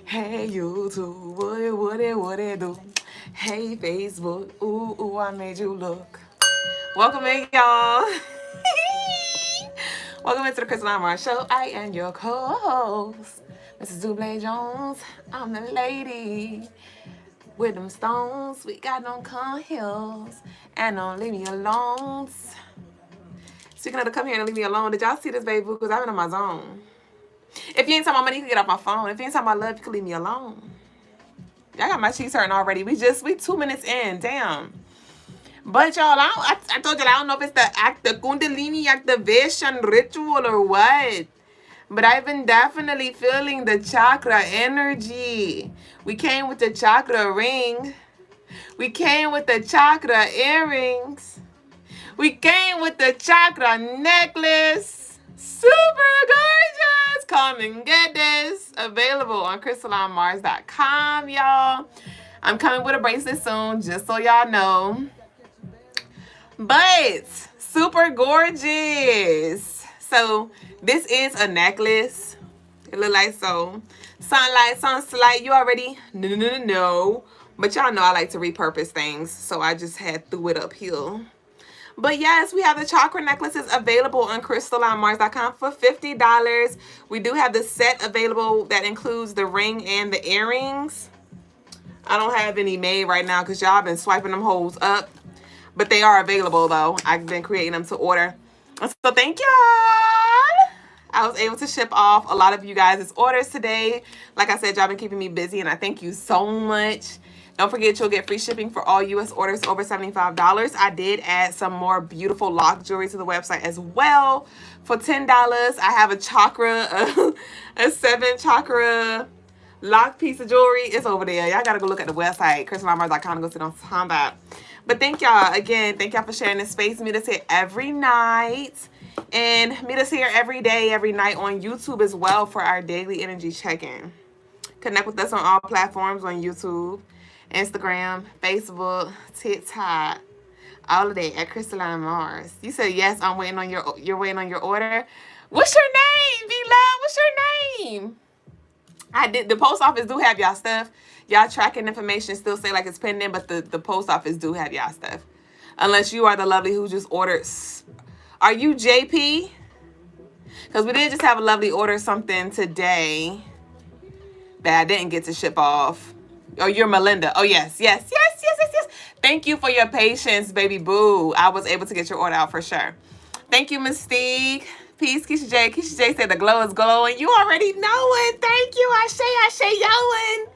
Hey YouTube, what it do? Hey Facebook, ooh, I made you look. Welcome in, y'all. Welcome into the Crystaline Show. I am your co-host, Mrs. Duüblé Jones. I'm the lady with them stones. We got them come hills and don't leave me alone. Speaking of the come here and leave me alone, did y'all see this, baby? Because I've been in my zone. If you ain't talking about money, you can get off my phone. If you ain't talking about love, you can leave me alone. Y'all got my cheeks hurting already. We 2 minutes in. Damn. But y'all, I told y'all, I don't know if it's the Kundalini activation ritual or what. But I've been definitely feeling the chakra energy. We came with the chakra ring. We came with the chakra earrings. We came with the chakra necklace. Super gorgeous. Come and get this. Available on CrystalineMars.com, y'all. I'm coming with a bracelet soon, just so y'all know. But super gorgeous. So this is a necklace. It look like so. Sunlight, sunlight. You already no. But y'all know I like to repurpose things, so I just had threw it up here. But yes, we have the chakra necklaces available on CrystalineMars.com for $50. We do have the set available that includes the ring and the earrings. I don't have any made right now because y'all been swiping them hoes up. But they are available though. I've been creating them to order. So thank y'all. I was able to ship off a lot of you guys' orders today. Like I said, y'all been keeping me busy and I thank you so much. Don't forget you'll get free shipping for all U.S. orders over $75. I did add some more beautiful lock jewelry to the website as well. For $10, I have a chakra, a 7 chakra lock piece of jewelry. It's over there. Y'all gotta go look at the website, CrystalineMars.com, and go sit on combat. But thank y'all again. Thank y'all for sharing this space. Meet us here every night. And meet us here every day, every night on YouTube as well for our daily energy check-in. Connect with us on all platforms on YouTube, Instagram, Facebook, TikTok, all of that at Crystaline Mars. You said yes. I'm waiting on you're waiting on your order. What's your name, V-Love? What's your name? I did. The post office do have y'all stuff. Y'all tracking information still say like it's pending, but the post office do have y'all stuff. Unless you are the lovely who just ordered. Are you JP? Because we did just have a lovely order something today that I didn't get to ship off. Oh, you're Melinda. Oh, yes. Thank you for your patience, baby boo. I was able to get your order out for sure. Thank you, Mystique. Peace, Keisha J. Keisha J said the glow is glowing. You already know it. Thank you. Ashe, yoin.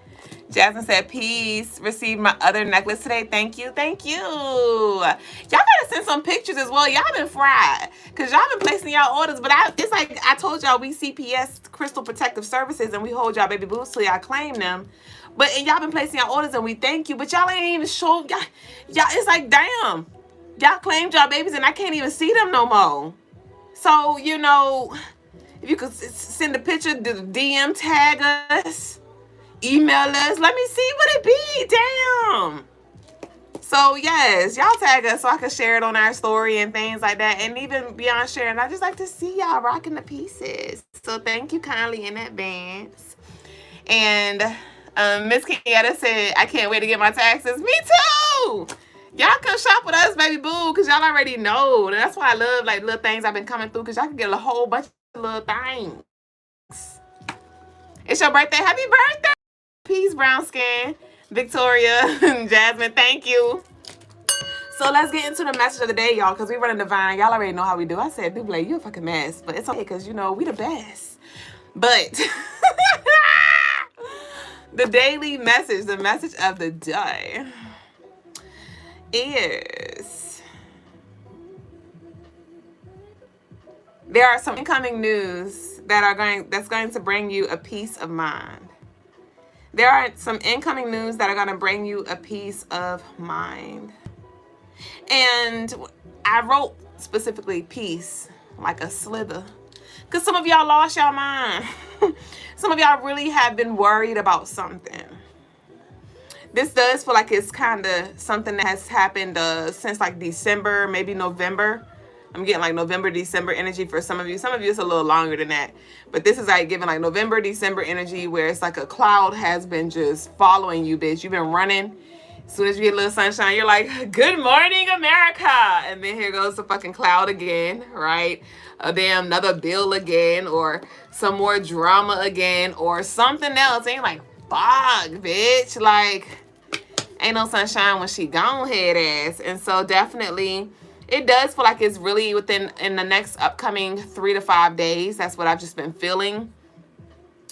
Jasmine said, peace. Received my other necklace today. Thank you. Y'all gotta send some pictures as well. Y'all been fried. Because y'all been placing y'all orders. But it's like I told y'all, we CPS, Crystal Protective Services, and we hold y'all baby boos till y'all claim them. And y'all been placing y'all orders, and we thank you. But y'all ain't even show. Y'all, it's like, damn. Y'all claimed y'all babies, and I can't even see them no more. So, you know, if you could send a picture, DM tag us, email us, let me see what it be. Damn. So, yes, y'all tag us so I can share it on our story and things like that. And even beyond sharing, I just like to see y'all rocking the pieces. So, thank you kindly in advance. And Miss Kenyatta said, I can't wait to get my taxes. Me too. Y'all come shop with us, baby boo, because y'all already know. And that's why I love like little things I've been coming through, because y'all can get a whole bunch of little things. It's your birthday. Happy birthday. Peace, brown skin. Victoria and Jasmine, thank you. So let's get into the message of the day, y'all, because we running divine. Y'all already know how we do. I said, Duublé, you a fucking mess. But it's okay, because, you know, we the best. But the daily message, the message of the day is there are some incoming news that's going to bring you a peace of mind. There are some incoming news that are going to bring you a peace of mind. And I wrote specifically peace, like a slither, because some of y'all lost y'all mind. Some of y'all really have been worried about something. This does feel like it's kind of something that has happened since like December, maybe November I'm getting like November, December energy for some of you. Some of you it's a little longer than that. But this is like giving like November, December energy where it's like a cloud has been just following you, bitch. You've been running. As soon as you get a little sunshine, you're like, good morning, America. And then here goes the fucking cloud again, right? A damn another bill again, or some more drama again, or something else. Ain't like, fuck, bitch. Like, ain't no sunshine when she gone head ass. And so definitely, it does feel like it's really in the next upcoming 3 to 5 days. That's what I've just been feeling.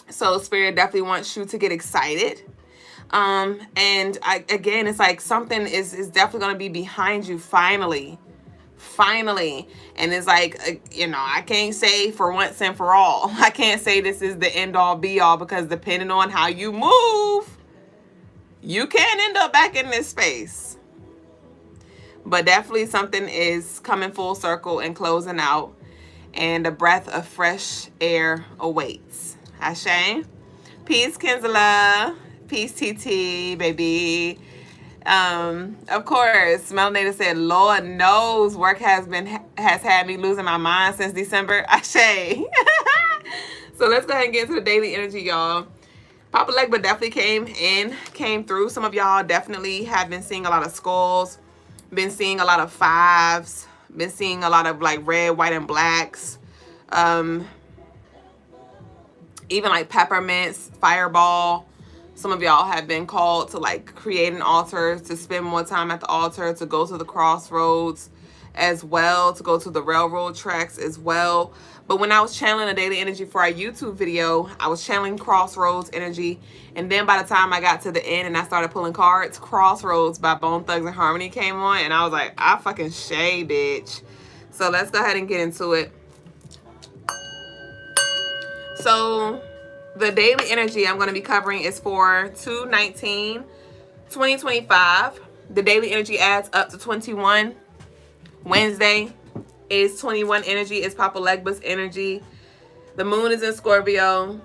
So Spirit definitely wants you to get excited. And again, it's like something is definitely going to be behind you finally. And it's like, you know, I can't say for once and for all. I can't say this is the end all be all, because depending on how you move, you can end up back in this space. But definitely something is coming full circle and closing out, and a breath of fresh air awaits. Ashe. Peace, Kinsella. Peace, TT, baby. Of course, Melanita said, Lord knows work has had me losing my mind since December. Ashe. So let's go ahead and get into the daily energy, y'all. Papa Legba definitely came through. Some of y'all definitely have been seeing a lot of skulls, been seeing a lot of fives, been seeing a lot of like red, white, and blacks. Even like peppermints, fireball. Some of y'all have been called to like create an altar, to spend more time at the altar, to go to the crossroads as well, to go to the railroad tracks as well. But when I was channeling the daily energy for our YouTube video, I was channeling crossroads energy. And then by the time I got to the end and I started pulling cards, Crossroads by Bone Thugs and Harmony came on. And I was like, I fucking shay, bitch. So let's go ahead and get into it. So the daily energy I'm going to be covering is for 2/19/2025. The daily energy adds up to 21. Wednesday is 21 energy. It's Papa Legba's energy. The moon is in Scorpio.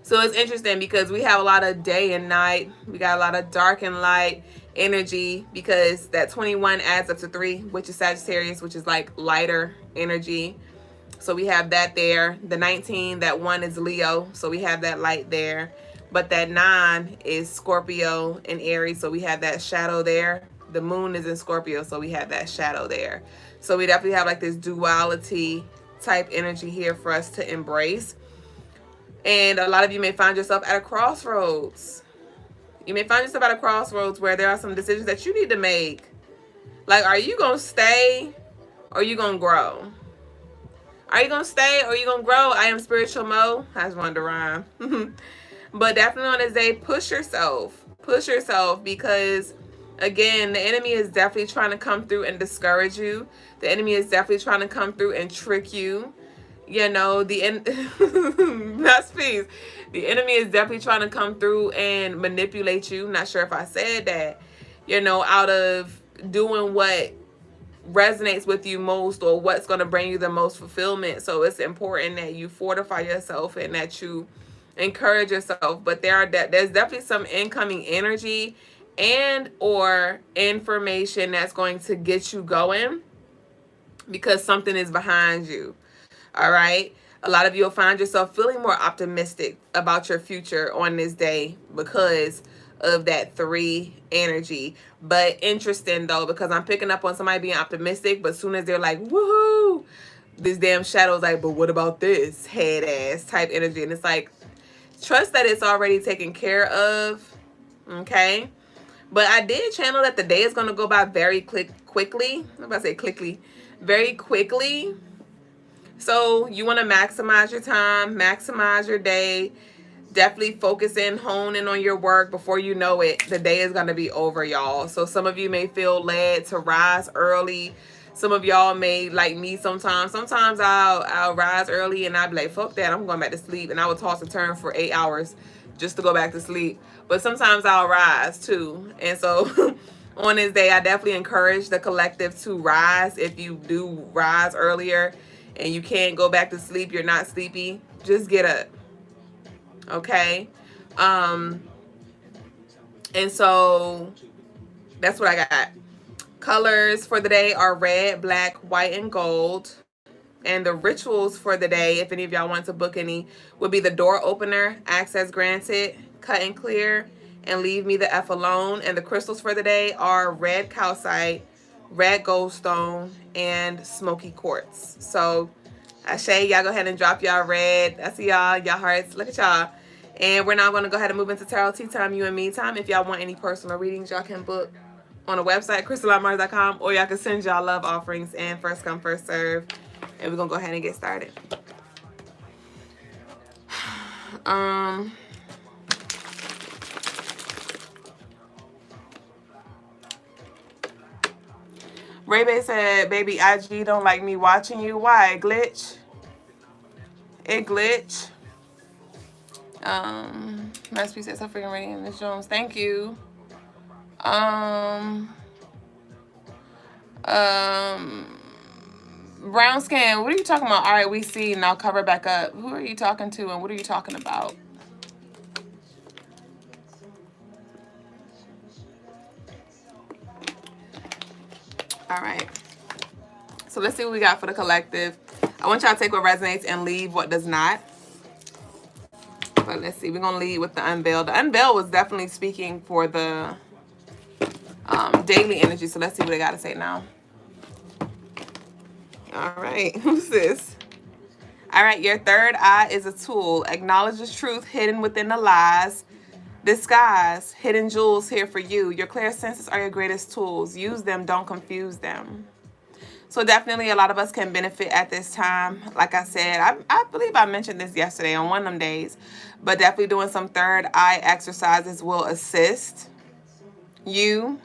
So it's interesting because we have a lot of day and night. We got a lot of dark and light energy, because that 21 adds up to 3, which is Sagittarius, which is like lighter energy. So we have that there. The 19, that 1 is Leo. So we have that light there. But that 9 is Scorpio and Aries. So we have that shadow there. The moon is in Scorpio. So we have that shadow there. So we definitely have like this duality type energy here for us to embrace. And a lot of you may find yourself at a crossroads. You may find yourself at a crossroads where there are some decisions that you need to make. Like, are you going to stay or are you going to grow? Are you going to stay or are you going to grow? I am Spiritual Mo. I just wanted to rhyme. But definitely on this day, push yourself. Push yourself, because, again, the enemy is definitely trying to come through and discourage you. The enemy is definitely trying to come through and trick you. You know, that's peace. The enemy is definitely trying to come through and manipulate you. Not sure if I said that. You know, out of doing what resonates with you most, or what's going to bring you the most fulfillment. So it's important that you fortify yourself and that you encourage yourself. But there's definitely some incoming energy and or information that's going to get you going, because something is behind you. All right. A lot of you will find yourself feeling more optimistic about your future on this day because of that 3 energy. But interesting though, because I'm picking up on somebody being optimistic, but as soon as they're like, woohoo, this damn shadow's like, but what about this head ass type energy? And it's like, trust that it's already taken care of. Okay. But I did channel that the day is going to go by very quickly. I'm about to say quickly. Very quickly. So you want to maximize your time, maximize your day. Definitely focus in, hone in on your work. Before you know it, the day is going to be over, y'all. So some of you may feel led to rise early. Some of y'all may, like me sometimes. Sometimes I'll rise early and I'll be like, fuck that, I'm going back to sleep. And I will toss and turn for 8 hours just to go back to sleep. But sometimes I'll rise too. And so on this day, I definitely encourage the collective to rise. If you do rise earlier and you can't go back to sleep, you're not sleepy, just get up. Okay. And so that's what I got. Colors for the day are red, black, white, and gold. And the rituals for the day, if any of y'all want to book any, would be the door opener, access granted, cut and clear, and leave me the F alone. And the crystals for the day are red calcite, red goldstone, and smoky quartz. So, Ashe, y'all go ahead and drop y'all red. I see y'all hearts. Look at y'all. And we're now going to go ahead and move into Tarot Tea Time, you and me time. If y'all want any personal readings, y'all can book on the website, crystalinemars.com, or y'all can send y'all love offerings and first come, first serve. And we're going to go ahead and get started. Ray Bay said, baby, IG don't like me watching you. Why? Glitch? It glitch. Masterpiece says, so freaking ready, Miss Jones. Thank you. Brown skin, what are you talking about? All right, we see. Now cover back up. Who are you talking to and what are you talking about? All right. So let's see what we got for the collective. I want y'all to take what resonates and leave what does not. But let's see. We're going to lead with the Unveiled. The Unveiled was definitely speaking for the daily energy. So let's see what they got to say now. All right. Who's this? All right. Your third eye is a tool. Acknowledges truth hidden within the lies. Disguise. Hidden jewels here for you. Your clear senses are your greatest tools. Use them. Don't confuse them. So definitely a lot of us can benefit at this time. Like I said, I believe I mentioned this yesterday on one of them days. But definitely doing some third eye exercises will assist you.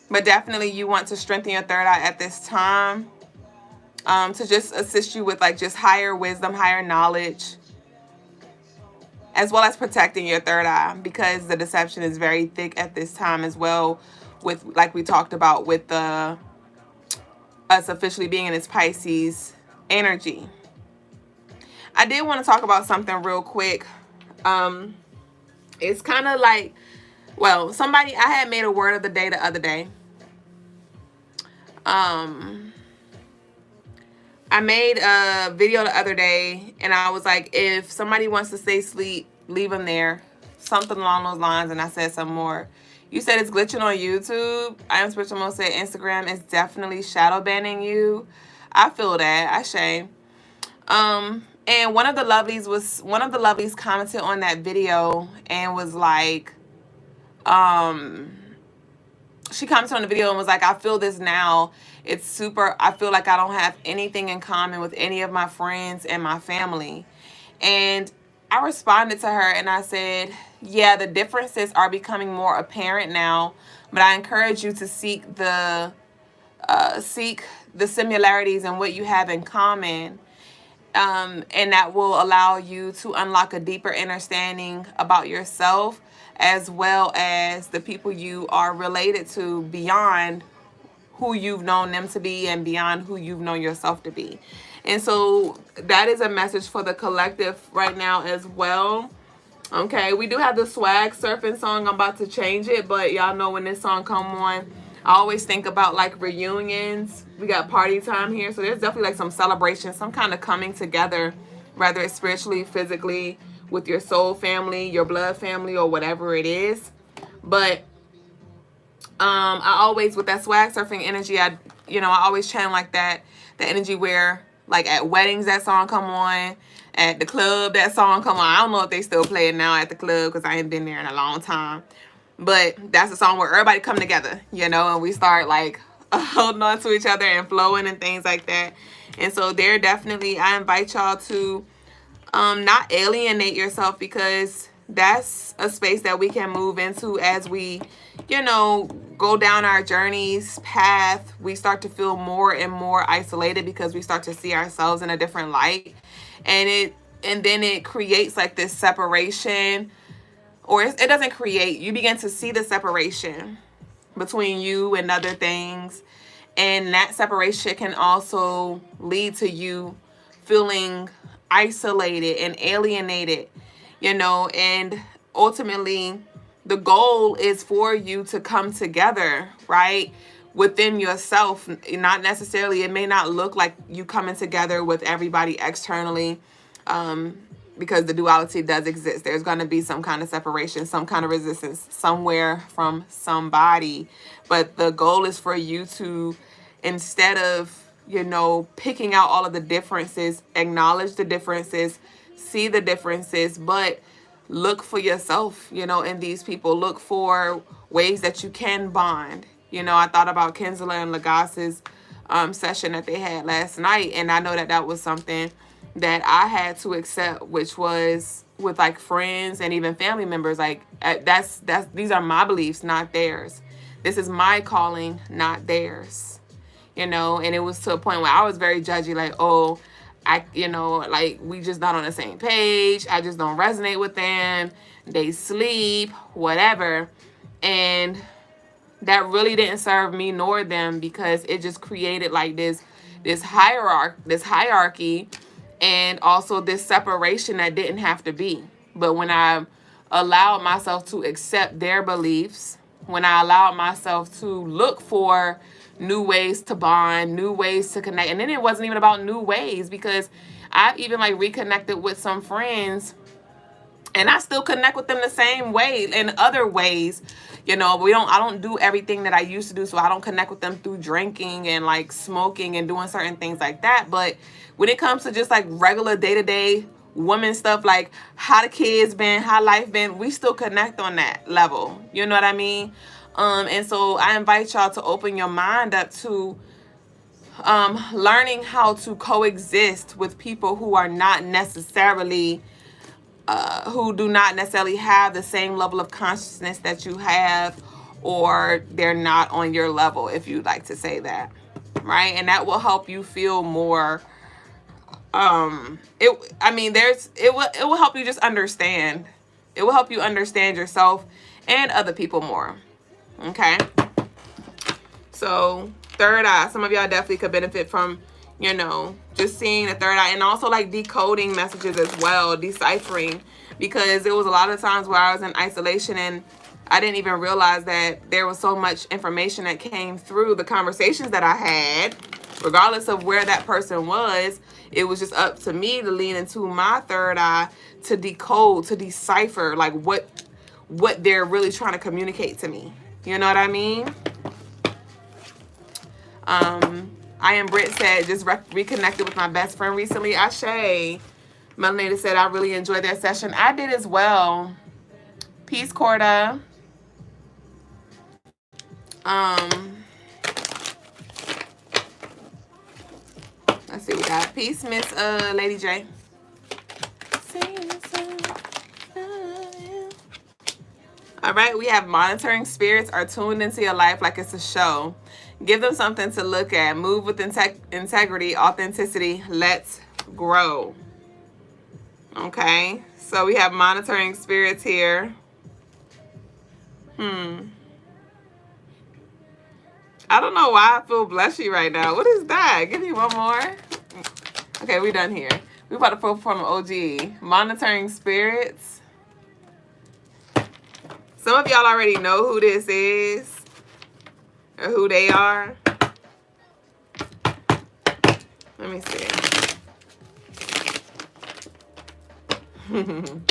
But definitely you want to strengthen your third eye at this time. To just assist you with like just higher wisdom, higher knowledge. As well as protecting your third eye. Because the deception is very thick at this time as well. With like we talked about with the us officially being in this Pisces energy. I did want to talk about something real quick. It's kind of like, well, I had made a word of the day the other day. I made a video the other day and I was like, if somebody wants to stay asleep, leave them there. Something along those lines. And I said some more. You said it's glitching on YouTube. I am Spiritual Mo said Instagram is definitely shadow banning you. I feel that. I shame. And one of the lovelies commented on that video and was like, she commented on the video and was like, I feel this now. It's super, I feel like I don't have anything in common with any of my friends and my family. And I responded to her and I said, yeah, the differences are becoming more apparent now, but I encourage you to seek the similarities and what you have in common. And that will allow you to unlock a deeper understanding about yourself as well as the people you are related to beyond who you've known them to be and beyond who you've known yourself to be. And so that is a message for the collective right now as well. Okay, we do have the swag surfing song. I'm about to change it, but y'all know when this song come on, I always think about like reunions. We got party time here, so there's definitely like some celebration, some kind of coming together, whether it's spiritually, physically, with your soul family, your blood family, or whatever it is. But I always, with that swag surfing energy, I always channel like that, the energy where like at weddings that song come on, at the club that song come on. I don't know if they still play it now at the club because I ain't been there in a long time. But that's a song where everybody come together, and we start like holding on to each other and flowing and things like that. And so there definitely, I invite y'all to not alienate yourself, because that's a space that we can move into as we, go down our journey's path. We start to feel more and more isolated because we start to see ourselves in a different light. And then it creates like this separation, or it doesn't create. You begin to see the separation between you and other things. And that separation can also lead to you feeling isolated and alienated, and ultimately the goal is for you to come together, right? Within yourself, not necessarily, it may not look like you coming together with everybody externally, because the duality does exist. There's going to be some kind of separation, some kind of resistance somewhere from somebody. But the goal is for you to, instead of, picking out all of the differences, acknowledge the differences, see the differences, but look for yourself, in these people. Look for ways that you can bond. I thought about Kinsella and Logas's session that they had last night, and I know that was something that I had to accept, which was with like friends and even family members. Like that's these are my beliefs, not theirs. This is my calling, not theirs. And it was to a point where I was very judgy, like, oh, like we just not on the same page. I just don't resonate with them. They sleep, whatever. And that really didn't serve me nor them, because it just created like this hierarchy and also this separation that didn't have to be. But when I allowed myself to accept their beliefs, when I allowed myself to look for new ways to bond, new ways to connect, and then it wasn't even about new ways, because I've even like reconnected with some friends and I still connect with them the same way in other ways. I don't do everything that I used to do, so I don't connect with them through drinking and like smoking and doing certain things like that. But when it comes to just like regular day-to-day woman stuff, like how the kids been, how life been, we still connect on that level. You know what I mean? And so I invite y'all to open your mind up to learning how to coexist with people who are not necessarily who do not necessarily have the same level of consciousness that you have, or they're not on your level, if you'd like to say that, right? And that will help you feel more. It will help you just understand. It will help you understand yourself and other people more. Okay. So third eye, some of y'all definitely could benefit from, just seeing the third eye, and also like decoding messages as well, deciphering, because there was a lot of times where I was in isolation and I didn't even realize that there was so much information that came through the conversations that I had, regardless of where that person was. It was just up to me to lean into my third eye to decode, to decipher like what they're really trying to communicate to me. You know what I mean? I Am Britt said, just reconnected with my best friend recently. Ashay. Melanita said, I really enjoyed that session. I did as well. Peace, Corda. Let's see what we got. Peace, Miss Lady J. All right, we have monitoring spirits are tuned into your life like it's a show. Give them something to look at. Move with integrity, authenticity. Let's grow. Okay, so we have monitoring spirits here. I don't know why I feel blushy right now. What is that? Give me one more. Okay, we done here. We about to pull from OG. Monitoring spirits. Some of y'all already know who this is or who they are. Let me see. Woo,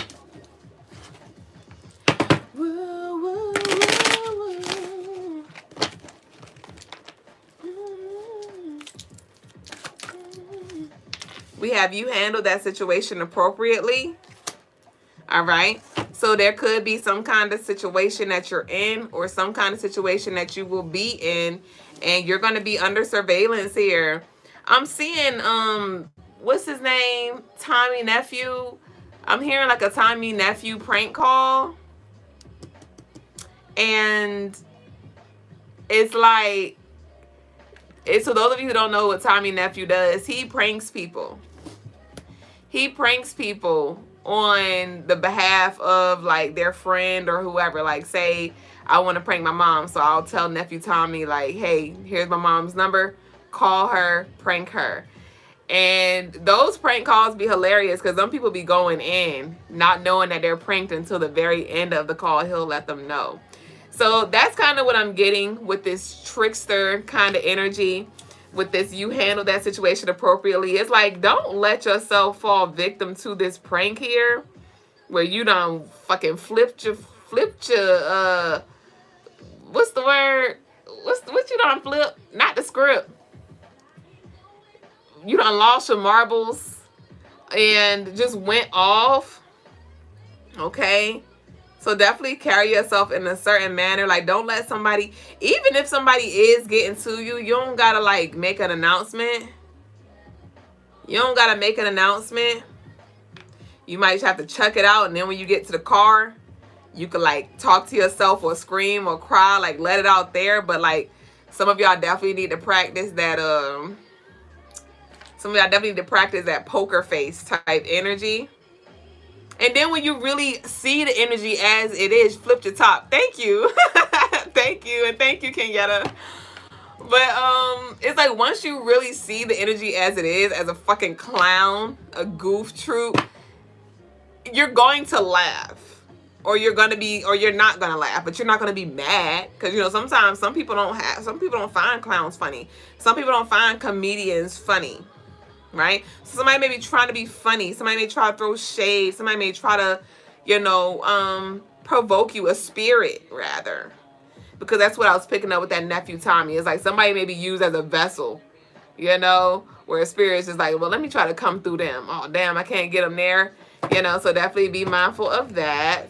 woo, woo, woo. We have you handled that situation appropriately. All right. So there could be some kind of situation that you're in, or some kind of situation that you will be in, and you're going to be under surveillance here. I'm seeing, what's his name? Tommy Nephew. I'm hearing like a Tommy Nephew prank call. And it's like, so those of you who don't know what Tommy Nephew does, he pranks people. He pranks people on the behalf of like their friend or whoever. Like, say I want to prank my mom, so I'll tell nephew Tommy like, hey, here's my mom's number, call her, prank her. And those prank calls be hilarious because some people be going in not knowing that they're pranked until the very end of the call. He'll let them know. So that's kind of what I'm getting with this trickster kind of energy. With this, you handle that situation appropriately. It's like, don't let yourself fall victim to this prank here, where you done fucking flipped your what's the word? What you done flip? Not the script. You done lost your marbles and just went off. Okay. So definitely carry yourself in a certain manner. Like, don't let somebody, even if somebody is getting to you, you don't gotta like make an announcement. You don't gotta make an announcement. You might just have to check it out, and then when you get to the car, you can like talk to yourself or scream or cry, like let it out there. But like, some of y'all definitely need to practice that poker face type energy. And then when you really see the energy as it is, flip your top. Thank you. Thank you. And thank you, Kenyatta. But it's like, once you really see the energy as it is, as a fucking clown, a goof troop, you're going to laugh. Or you're not gonna laugh, but you're not gonna be mad. Because, you know, sometimes some people don't find clowns funny. Some people don't find comedians funny. Right? So somebody may be trying to be funny. Somebody may try to throw shade. Somebody may try to, you know, provoke you, a spirit rather. Because that's what I was picking up with that nephew Tommy. It's like somebody may be used as a vessel, you know, where a spirit is just like, well, let me try to come through them. Oh, damn, I can't get them there. You know, so definitely be mindful of that.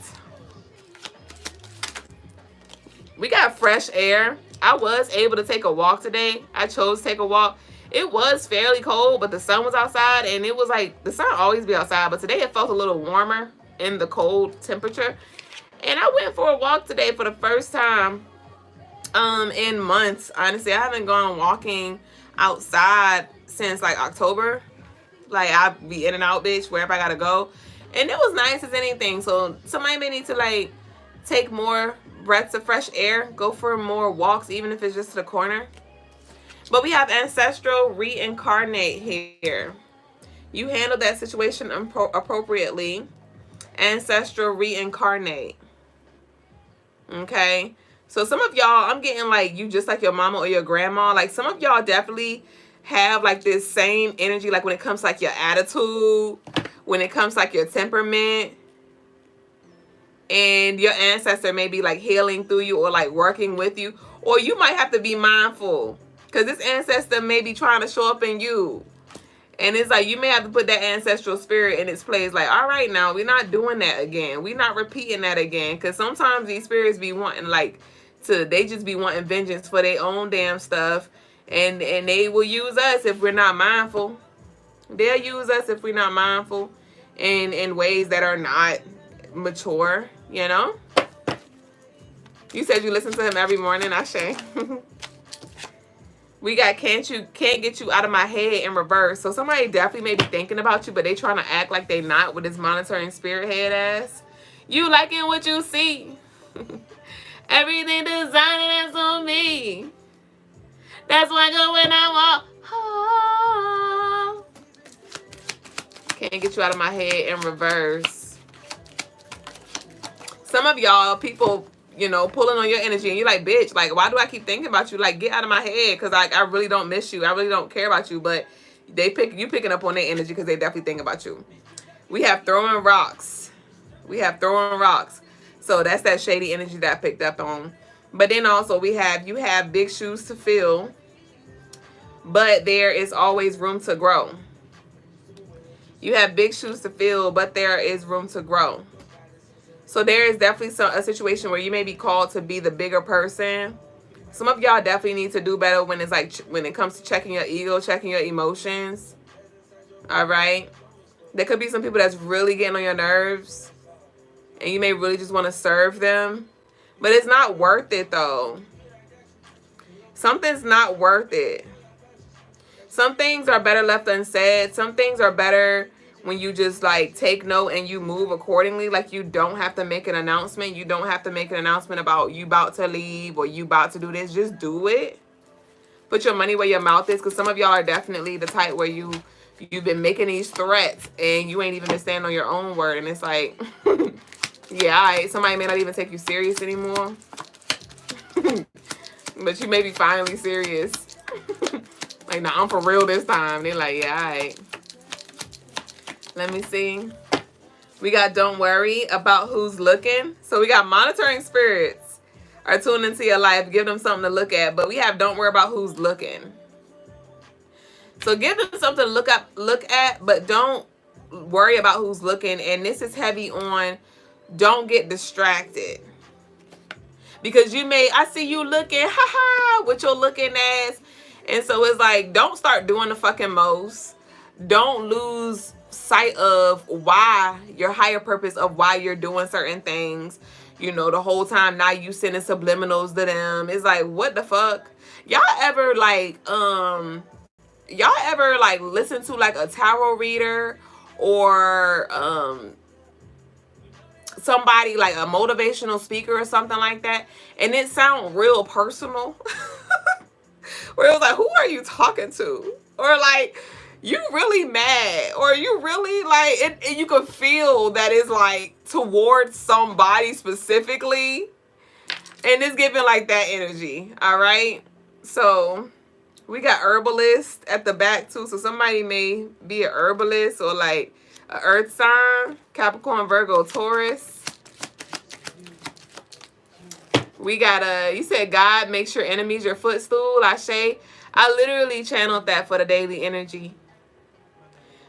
We got fresh air. I was able to take a walk today. I chose to take a walk. It was fairly cold, but the sun was outside, and it was like, the sun always be outside, but today it felt a little warmer in the cold temperature. And I went for a walk today for the first time in months. Honestly, I haven't gone walking outside since like October. Like, I be in and out, bitch, wherever I gotta go. And it was nice as anything. So somebody may need to like take more breaths of fresh air, go for more walks, even if it's just to the corner. But we have ancestral reincarnate here. You handled that situation appropriately. Ancestral reincarnate. Okay. So some of y'all, I'm getting like you just like your mama or your grandma. Like, some of y'all definitely have like this same energy. Like, when it comes to like your attitude, when it comes to like your temperament. And your ancestor may be like healing through you or like working with you. Or you might have to be mindful. Because this ancestor may be trying to show up in you. And it's like, you may have to put that ancestral spirit in its place. Like, all right, now, we're not doing that again. We're not repeating that again. Because sometimes these spirits be wanting, like, they just be wanting vengeance for their own damn stuff. And they will use us if we're not mindful. They'll use us if we're not mindful. In ways that are not mature, you know? You said you listen to him every morning, Ashe. We got can't get you out of my head in reverse. So somebody definitely may be thinking about you, but they trying to act like they not with this monitoring spirit head ass. You liking what you see. Everything designing that's on me. That's why I go when I walk. Oh. Can't get you out of my head in reverse. Some of y'all, people, you know, pulling on your energy, and you're like, bitch, like, why do I keep thinking about you? Like, get out of my head, because like, I really don't miss you. I really don't care about you, but you picking up on their energy because they definitely think about you. We have throwing rocks. So that's that shady energy that I picked up on. But then also you have big shoes to fill, but there is always room to grow. You have big shoes to fill, but there is room to grow. So there is definitely a situation where you may be called to be the bigger person. Some of y'all definitely need to do better when it comes to checking your ego, checking your emotions. All right. There could be some people that's really getting on your nerves, and you may really just want to serve them, but it's not worth it though. Something's not worth it. Some things are better left unsaid. Some things are better when you just like take note and you move accordingly. Like, you don't have to make an announcement. You don't have to make an announcement about you about to leave or you about to do this. Just do it. Put your money where your mouth is, because some of y'all are definitely the type where you You've been making these threats and you ain't even been standing on your own word. And it's like, yeah, all right, somebody may not even take you serious anymore. But you may be finally serious. Like, nah, I'm for real this time. They're like, yeah, all right. Let me see. We got don't worry about who's looking. So we got monitoring spirits are tuned into your life. Give them something to look at. But we have don't worry about who's looking. So give them something to look at, but don't worry about who's looking. And this is heavy on don't get distracted. Because I see you looking, haha, with your looking ass. And so it's like, don't start doing the fucking most. Don't lose sight of why, your higher purpose of why you're doing certain things. You know, the whole time now you sending subliminals to them. It's like, what the fuck? Y'all ever listen to like a tarot reader or somebody like a motivational speaker or something like that, and it sound real personal? Where it was like, who are you talking to? Or like, you really mad, or you really like, and you can feel that it's like towards somebody specifically, and it's giving like that energy. All right, so we got herbalist at the back too, so somebody may be a herbalist or like a earth sign, Capricorn, Virgo, Taurus. We got you said God makes your enemies your footstool. Ashe. I literally channeled that for the daily energy.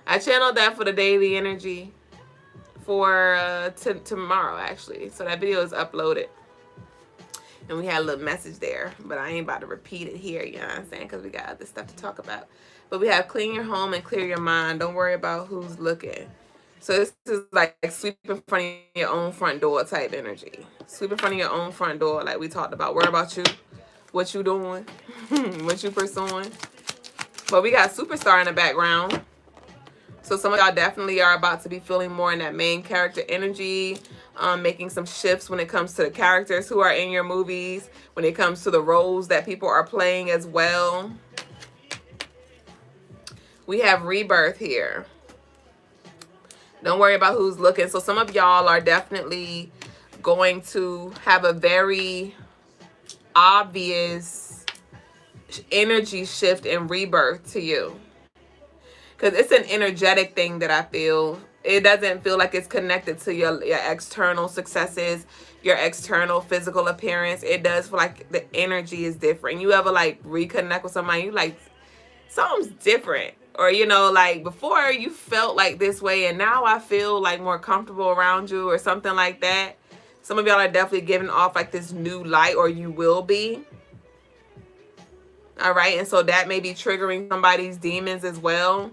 I channeled that for the daily energy for tomorrow, actually. So that video is uploaded. And we had a little message there, but I ain't about to repeat it here, you know what I'm saying? Because we got other stuff to talk about. But we have clean your home and clear your mind. Don't worry about who's looking. So this is like sweep in front of your own front door type energy. Sweep in front of your own front door like we talked about. Worry about you, what you doing, what you pursuing. But we got superstar in the background. So some of y'all definitely are about to be feeling more in that main character energy, making some shifts when it comes to the characters who are in your movies, when it comes to the roles that people are playing as well. We have rebirth here. Don't worry about who's looking. So some of y'all are definitely going to have a very obvious energy shift and rebirth to you. Because it's an energetic thing that I feel. It doesn't feel like it's connected to your external successes, your external physical appearance. It does feel like the energy is different. You ever like reconnect with somebody, you like, something's different. Or, you know, like before you felt like this way and now I feel like more comfortable around you or something like that. Some of y'all are definitely giving off like this new light, or you will be. All right. And so that may be triggering somebody's demons as well.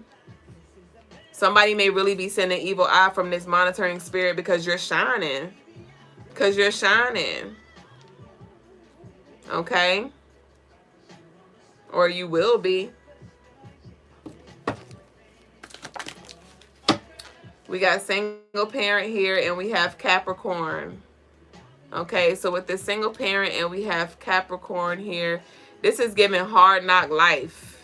Somebody may really be sending evil eye from this monitoring spirit because you're shining. Because you're shining. Okay. Or you will be. We got single parent here and we have Capricorn. Okay, so with this single parent and we have Capricorn here, this is giving hard knock life.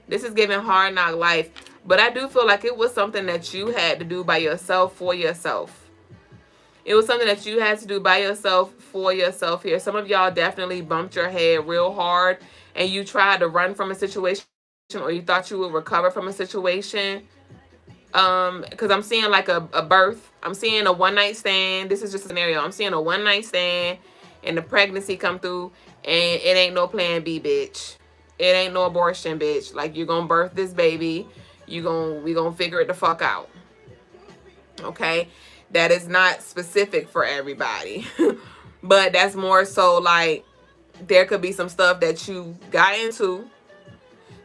This is giving hard knock life. But I do feel like it was something that you had to do by yourself, for yourself. It was something that you had to do by yourself, for yourself here. Some of y'all definitely bumped your head real hard and you tried to run from a situation, or you thought you would recover from a situation. Because I'm seeing like a birth. I'm seeing a one-night stand. This is just a scenario. I'm seeing a one-night stand and the pregnancy come through and it ain't no plan B, bitch. It ain't no abortion, bitch. Like, you're gonna birth this baby. We gonna figure it the fuck out. Okay? That is not specific for everybody. But that's more so like there could be some stuff that you got into,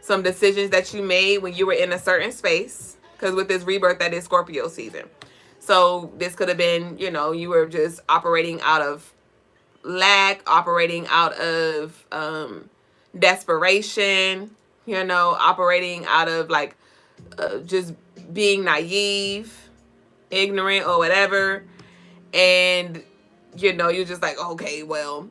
some decisions that you made when you were in a certain space. Because with this rebirth, that is Scorpio season. So this could have been, you know, you were just operating out of lack, operating out of desperation, you know, operating out of like just being naive, ignorant, or whatever. And, you know, you're just like, okay, well,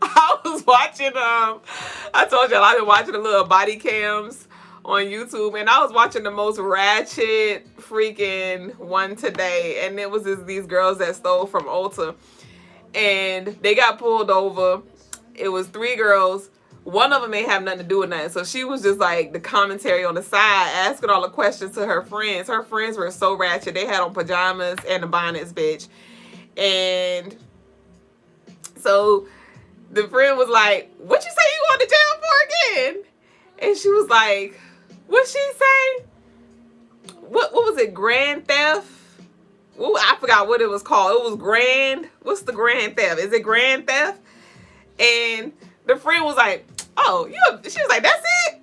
I was watching, I told y'all I've been watching the little body cams on YouTube, and I was watching the most ratchet freaking one today, and it was these girls that stole from Ulta, and they got pulled over. It was 3 girls. One of them ain't have nothing to do with nothing, so she was just like the commentary on the side, asking all the questions to her friends. Her friends were so ratchet. They had on pajamas and the bonnets, bitch. And so the friend was like, "What you say you going to jail for again?" And she was like, "What she say? What was it? Grand theft? Ooh, I forgot what it was called. It was grand. What's the grand theft? Is it grand theft?" And the friend was like, "Oh, she was like, that's it?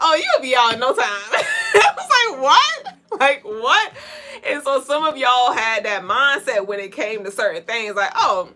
Oh, you'll be out in no time." I was like, what? Like, what? And so some of y'all had that mindset when it came to certain things, like, oh,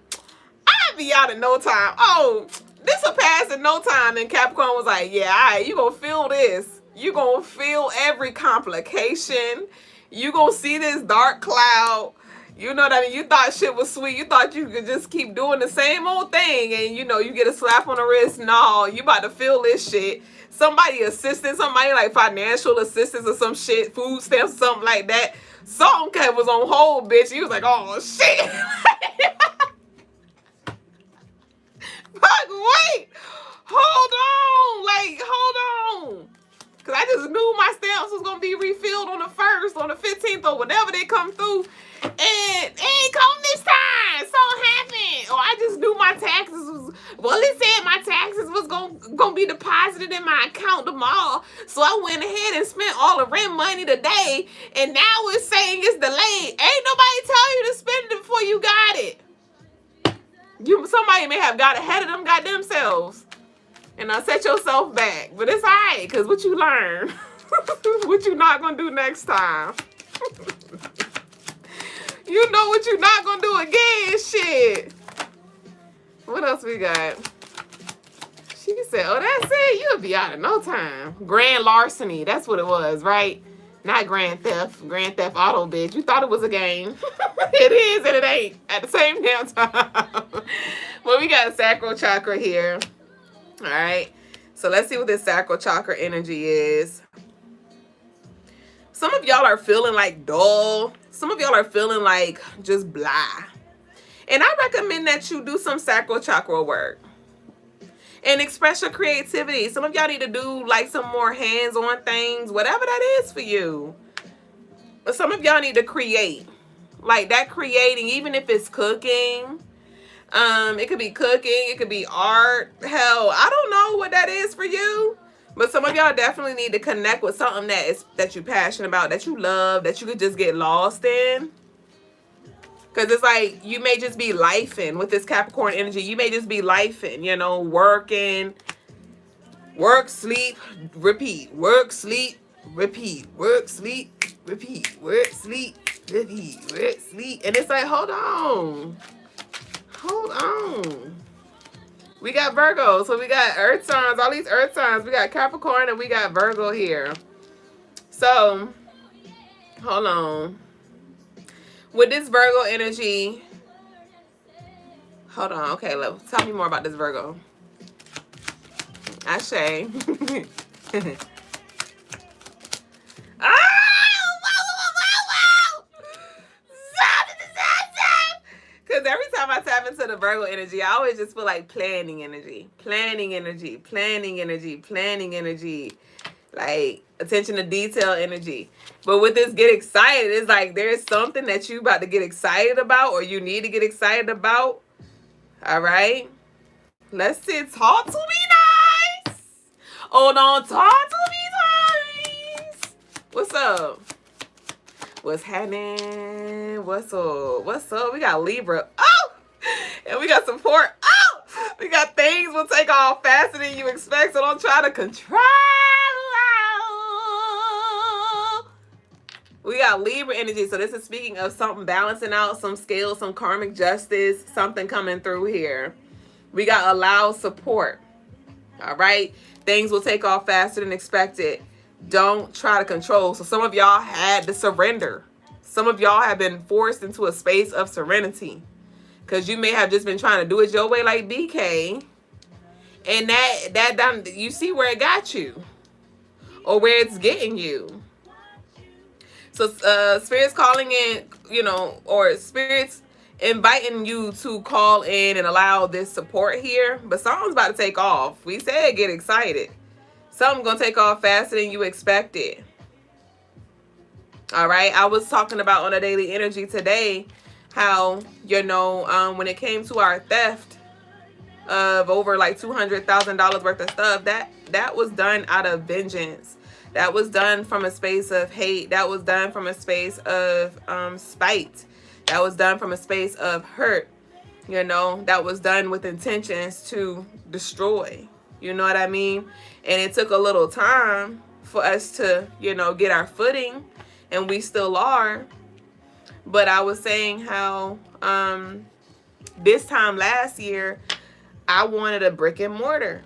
I'll be out in no time. Oh, this will pass in no time. And Capricorn was like, yeah, all right, you gonna feel this. You gonna feel every complication. You gonna see this dark cloud. You know what I mean? You thought shit was sweet. You thought you could just keep doing the same old thing, and you know, you get a slap on the wrist. No, you about to feel this shit. Somebody assisting, somebody like financial assistance or some shit, food stamps, something like that. Something was on hold, bitch. You was like, oh shit. But wait, hold on, like, hold on. Cause I just knew my stamps was gonna be refilled on the 1st, on the 15th, or whenever they come through. And it ain't come this time. Something happened. Or I just knew my taxes was, well, it said my taxes was gonna be deposited in my account tomorrow. So I went ahead and spent all the rent money today. And now it's saying it's delayed. Ain't nobody tell you to spend it before you got it. Somebody may have got ahead of them goddamn selves. And set yourself back. But it's alright, because what you learn, what you not going to do next time. You know what you're not going to do again, shit. What else we got? She said, oh, that's it. You'll be out in no time. Grand larceny. That's what it was, right? Not grand theft. Grand theft auto, bitch. You thought it was a game. It is and it ain't at the same damn time. Well, we got sacral chakra here. All right, so let's see what this sacral chakra energy is. Some of y'all are feeling like dull. Some of y'all are feeling like just blah. And I recommend that you do some sacral chakra work and express your creativity. Some of y'all need to do like some more hands-on things, whatever that is for you. But some of y'all need to create. Like that creating, even if it's cooking. It could be cooking, it could be art. Hell, I don't know what that is for you. But some of y'all definitely need to connect with something that you're passionate about, that you love, that you could just get lost in. Because it's like you may just be lifing with this Capricorn energy. You may just be lifing, you know, working. Work, sleep, repeat. Work, sleep, repeat. Work, sleep, repeat. Work, sleep, repeat. Work, sleep. And it's like, hold on. Hold on. We got Virgo. So we got earth signs, all these earth signs. We got Capricorn and we got Virgo here. So, hold on. With this Virgo energy, hold on. Okay, tell me more about this Virgo. Ashe. Because every time I tap into the Virgo energy, I always just feel like planning energy. Planning energy. Planning energy. Planning energy. Like attention to detail energy. But with this get excited, it's like there's something that you about to get excited about or you need to get excited about. All right? Let's see. Talk to me nice. Oh, don't talk to me nice. What's up? What's happening? What's up? What's up? We got Libra. Oh! And we got support. Oh! We got things will take off faster than you expect, so don't try to control. We got Libra energy. So this is speaking of something balancing out, some scale, some karmic justice, something coming through here. We got allow support. All right? Things will take off faster than expected. Don't try to control. So some of y'all had to surrender. Some of y'all have been forced into a space of serenity. Because you may have just been trying to do it your way like BK. And that you see where it got you. or where it's getting you. So spirits calling in, you know, or spirits inviting you to call in and allow this support here. But something's about to take off. We said get excited. Something's going to take off faster than you expected. All right. I was talking about on a daily energy today how, you know, when it came to our theft of over like $200,000 worth of stuff, that was done out of vengeance. That was done from a space of hate. That was done from a space of spite. That was done from a space of hurt. You know, that was done with intentions to destroy. You know what I mean? And it took a little time for us to, you know, get our footing, and we still are. But I was saying how this time last year, I wanted a brick and mortar.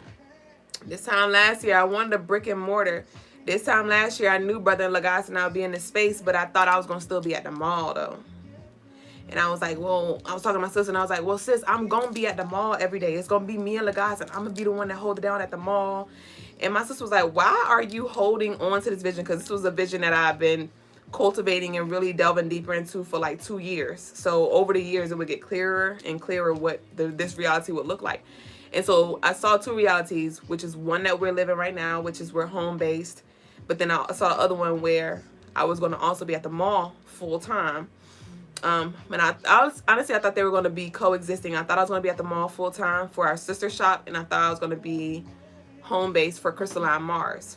This time last year, I wanted a brick and mortar. This time last year, I knew Brother Logas and I would be in this space, but I thought I was going to still be at the mall, though. And I was like, well, I was talking to my sister, and I was like, well, sis, I'm going to be at the mall every day. It's going to be me and Logas, and I'm going to be the one that hold it down at the mall. And my sister was like, why are you holding on to this vision? Because this was a vision that I've been cultivating and really delving deeper into for like 2 years. So over the years, it would get clearer and clearer what this reality would look like. And so I saw 2 realities, which is one that we're living right now, which is we're home-based. But then I saw the other one where I was going to also be at the mall full-time. And I was, honestly, I thought they were going to be coexisting. I thought I was going to be at the mall full-time for our sister shop, and I thought I was going to be home-based for Crystaline Mars.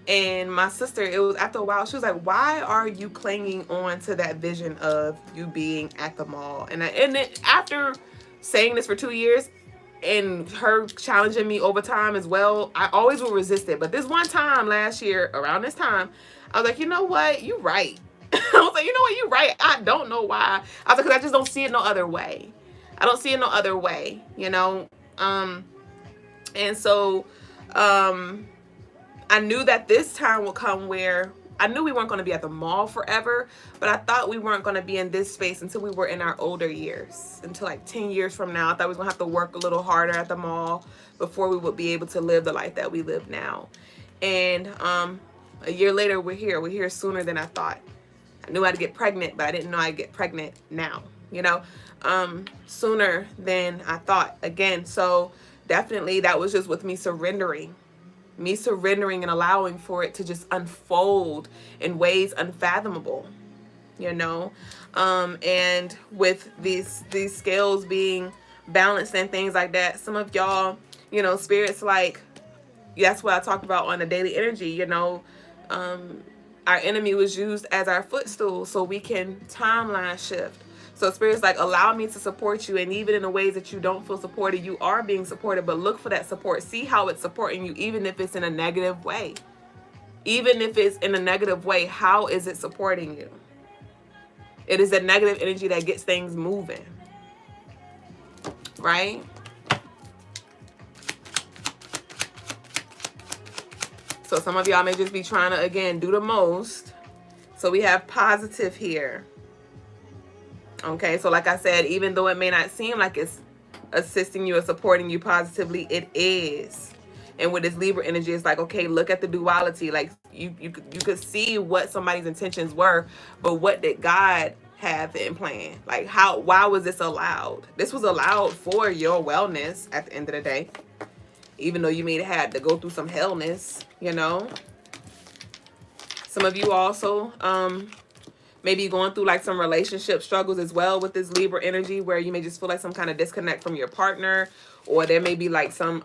And my sister, it was after a while, she was like, why are you clinging on to that vision of you being at the mall? And then after saying this for 2 years, and her challenging me over time as well, I always will resist it. But this one time last year, around this time, I was like, you know what? You're right. I was like, you know what? You're right. I don't know why. I was like, because I just don't see it no other way. I don't see it no other way, you know? And so I knew that this time will come where I knew we weren't going to be at the mall forever, but I thought we weren't going to be in this space until we were in our older years. Until like 10 years from now, I thought we were going to have to work a little harder at the mall before we would be able to live the life that we live now. And a year later, we're here. We're here sooner than I thought. I knew I'd get pregnant, but I didn't know I'd get pregnant now, you know, sooner than I thought. Again, so definitely that was just with me surrendering and allowing for it to just unfold in ways unfathomable, you know. And with these scales being balanced and things like that, some of y'all, you know, spirits, like, that's what I talked about on the daily energy, you know. Our enemy was used as our footstool so we can timeline shift. So spirits like, allow me to support you, and even in the ways that you don't feel supported, you are being supported, but look for that support. See how it's supporting you, even if it's in a negative way. Even if it's in a negative way, how is it supporting you? It is a negative energy that gets things moving, right? So some of y'all may just be trying to, again, do the most. So we have positive here. Okay, so like I said, even though it may not seem like it's assisting you or supporting you positively, it is. And with this Libra energy, it's like, okay, look at the duality. Like you could see what somebody's intentions were, but what did God have in plan? Like why was this allowed? This was allowed for your wellness at the end of the day. Even though you may have had to go through some hellness, you know. Some of you also, maybe going through like some relationship struggles as well with this Libra energy, where you may just feel like some kind of disconnect from your partner, or there may be like some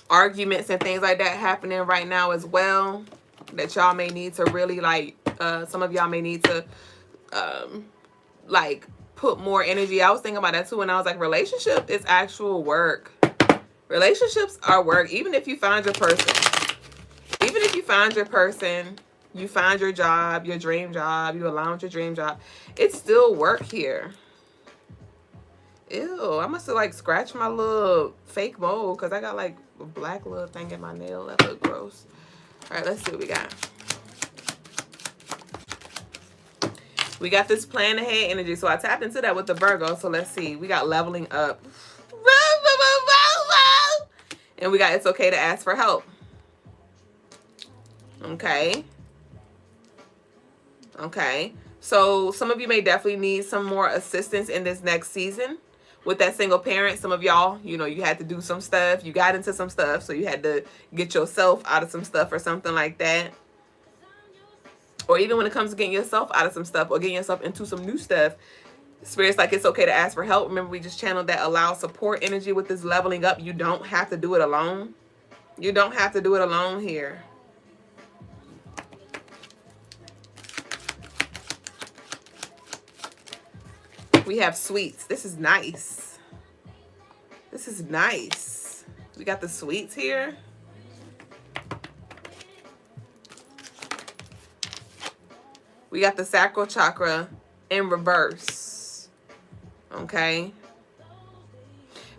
arguments and things like that happening right now as well, that y'all may need to really like, some of y'all may need to like put more energy. I was thinking about that too, and I was like, relationship is actual work. Relationships are work. Even if you find your person, you find your job, your dream job, you align with your dream job, it's still work here. Ew, I must have like scratched my little fake mole because I got like a black little thing in my nail. That look gross. All right, let's see what we got. We got this plan ahead energy. So I tapped into that with the Virgo. So let's see. We got leveling up. And we got it's okay to ask for help. Okay. Okay. So some of you may definitely need some more assistance in this next season with that single parent. Some of y'all, you know, you had to do some stuff. You got into some stuff. So you had to get yourself out of some stuff or something like that. Or even when it comes to getting yourself out of some stuff or getting yourself into some new stuff, Spirit's like it's okay to ask for help. Remember, we just channeled that allow support energy with this leveling up. You don't have to do it alone. You don't have to do it alone here. We have sweets. This is nice. This is nice. We got the sweets here. We got the sacral chakra in reverse. Okay.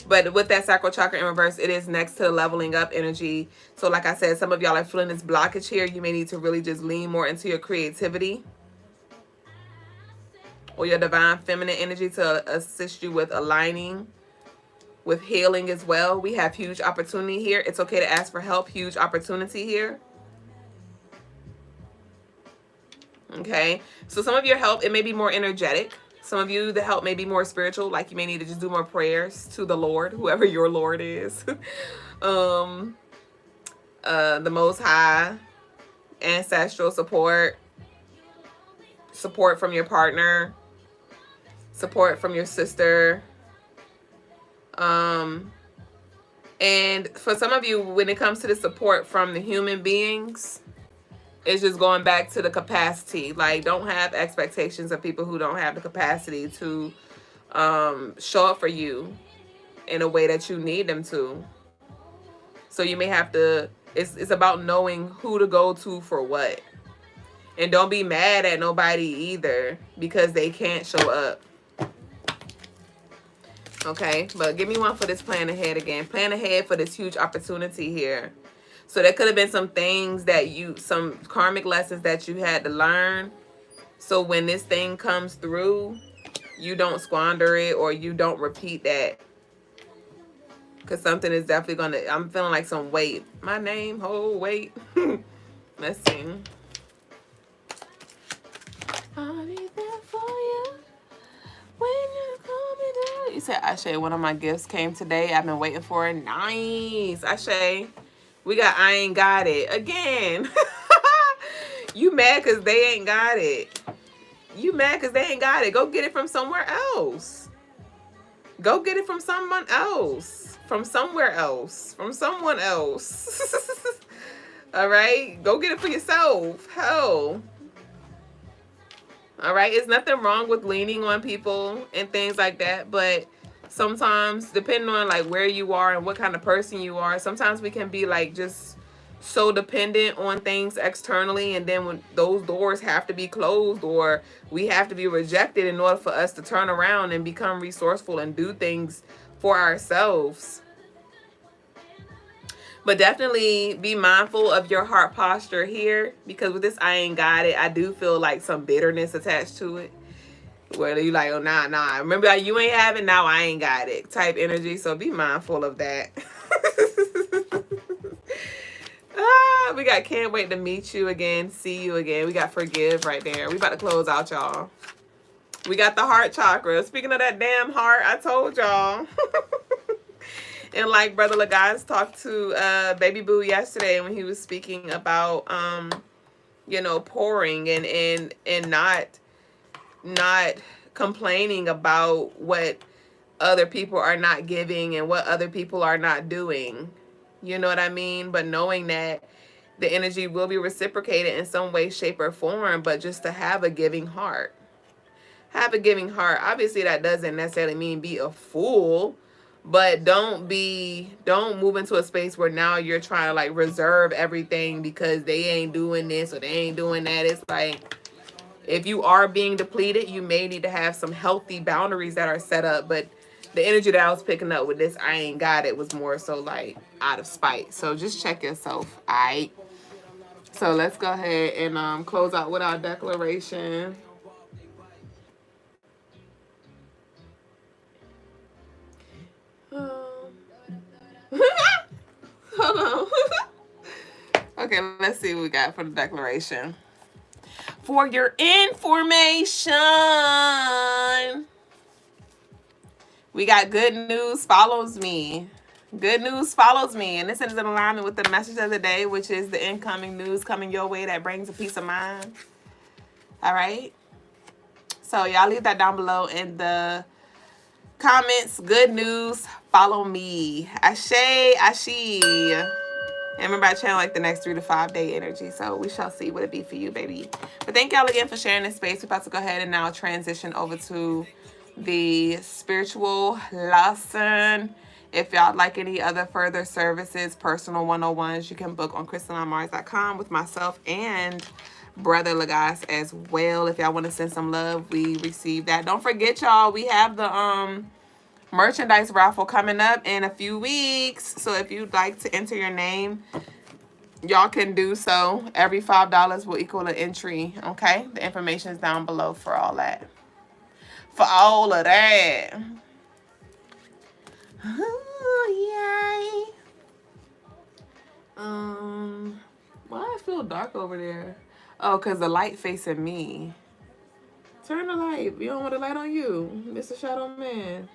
But with that sacral chakra in reverse, it is next to the leveling up energy. So like I said, some of y'all are feeling this blockage here. You may need to really just lean more into your creativity or your divine feminine energy to assist you with aligning, with healing as well. We have huge opportunity here. It's okay to ask for help. Huge opportunity here. Okay. So some of your help, it may be more energetic. Some of you, the help may be more spiritual. Like you may need to just do more prayers to the Lord, whoever your Lord is. The Most High, ancestral support, support from your partner, support from your sister. And for some of you, when it comes to the support from the human beings, it's just going back to the capacity. Like, don't have expectations of people who don't have the capacity to show up for you in a way that you need them to. So you may have to, it's about knowing who to go to for what. And don't be mad at nobody either because they can't show up. Okay, but give me one for this plan ahead again. Plan ahead for this huge opportunity here. So there could have been some things that some karmic lessons that you had to learn. So when this thing comes through, you don't squander it or you don't repeat that. Because something is definitely going to, I'm feeling like some weight. My name, weight. Let's see. I'll be there for you when you call me down. You said, Ashe, one of my gifts came today. I've been waiting for it. Nice. Ashe. We got I ain't got it. Again. You mad because they ain't got it. You mad because they ain't got it. Go get it from somewhere else. Go get it from someone else. From somewhere else. From someone else. All right? Go get it for yourself. Hell. All right? There's nothing wrong with leaning on people and things like that. But sometimes, depending on like where you are and what kind of person you are, sometimes we can be like just so dependent on things externally, and then when those doors have to be closed or we have to be rejected in order for us to turn around and become resourceful and do things for ourselves. But definitely be mindful of your heart posture here, because with this I ain't got it, I do feel like some bitterness attached to it. Where you like, oh, nah. Remember, you ain't have it, now I ain't got it type energy. So be mindful of that. We got can't wait to meet you again, see you again. We got forgive right there. We about to close out, y'all. We got the heart chakra. Speaking of that damn heart, I told y'all. And like Brother Logas talked to Baby Boo yesterday when he was speaking about, you know, pouring and not complaining about what other people are not giving and what other people are not doing. You know what I mean? But knowing that the energy will be reciprocated in some way, shape, or form, but just to have a giving heart. Have a giving heart. Obviously, that doesn't necessarily mean be a fool, but don't move into a space where now you're trying to like reserve everything because they ain't doing this or they ain't doing that. It's like, if you are being depleted, you may need to have some healthy boundaries that are set up. But the energy that I was picking up with this I ain't got it was more so like out of spite. So just check yourself. All right. So let's go ahead and close out with our declaration. Okay, let's see what we got for the declaration. For your information, we got good news follows me. Good news follows me. And this is in alignment with the message of the day, which is the incoming news coming your way that brings a peace of mind. All right. So y'all leave that down below in the comments. Good news, follow me. Ashe, Ashi. And remember, I channel like the next 3 to 5 day energy. So we shall see what it be for you, baby. But thank y'all again for sharing this space. We're about to go ahead and now transition over to the spiritual lesson. If y'all like any other further services, personal 101s, you can book on CrystalineMars.com with myself and Brother Logas as well. If y'all want to send some love, we receive that. Don't forget, y'all, we have the merchandise raffle coming up in a few weeks. So if you'd like to enter your name, y'all can do so. Every $5 will equal an entry. Okay, the information is down below for all that. For all of that. Oh, yay. Why I feel dark over there? Oh, because the light facing me. Turn the light. You don't want the light on you, Mr. Shadow Man.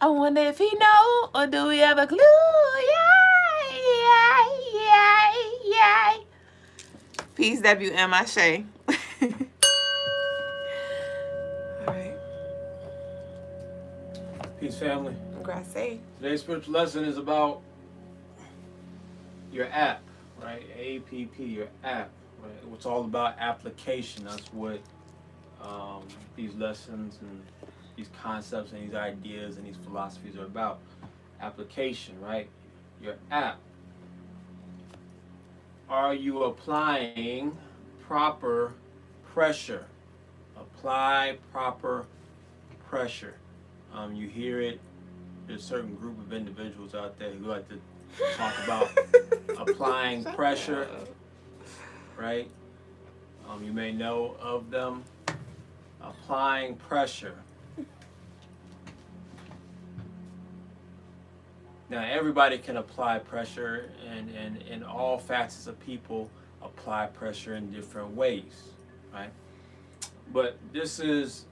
I wonder if he know, or do we have a clue? Yay. Peace, WM, Ashe. Alright. Peace, family. Grazie. Today's spiritual lesson is about your app, right? APP, your app. Right? It's all about application. That's what these lessons and these concepts and these ideas and these philosophies are about. Application, right? Your app. Are you applying proper pressure? Apply proper pressure. You hear it. There's a certain group of individuals out there who like to talk about applying pressure, right? You may know of them. Applying pressure. Now, everybody can apply pressure, and all facets of people apply pressure in different ways, right? But this is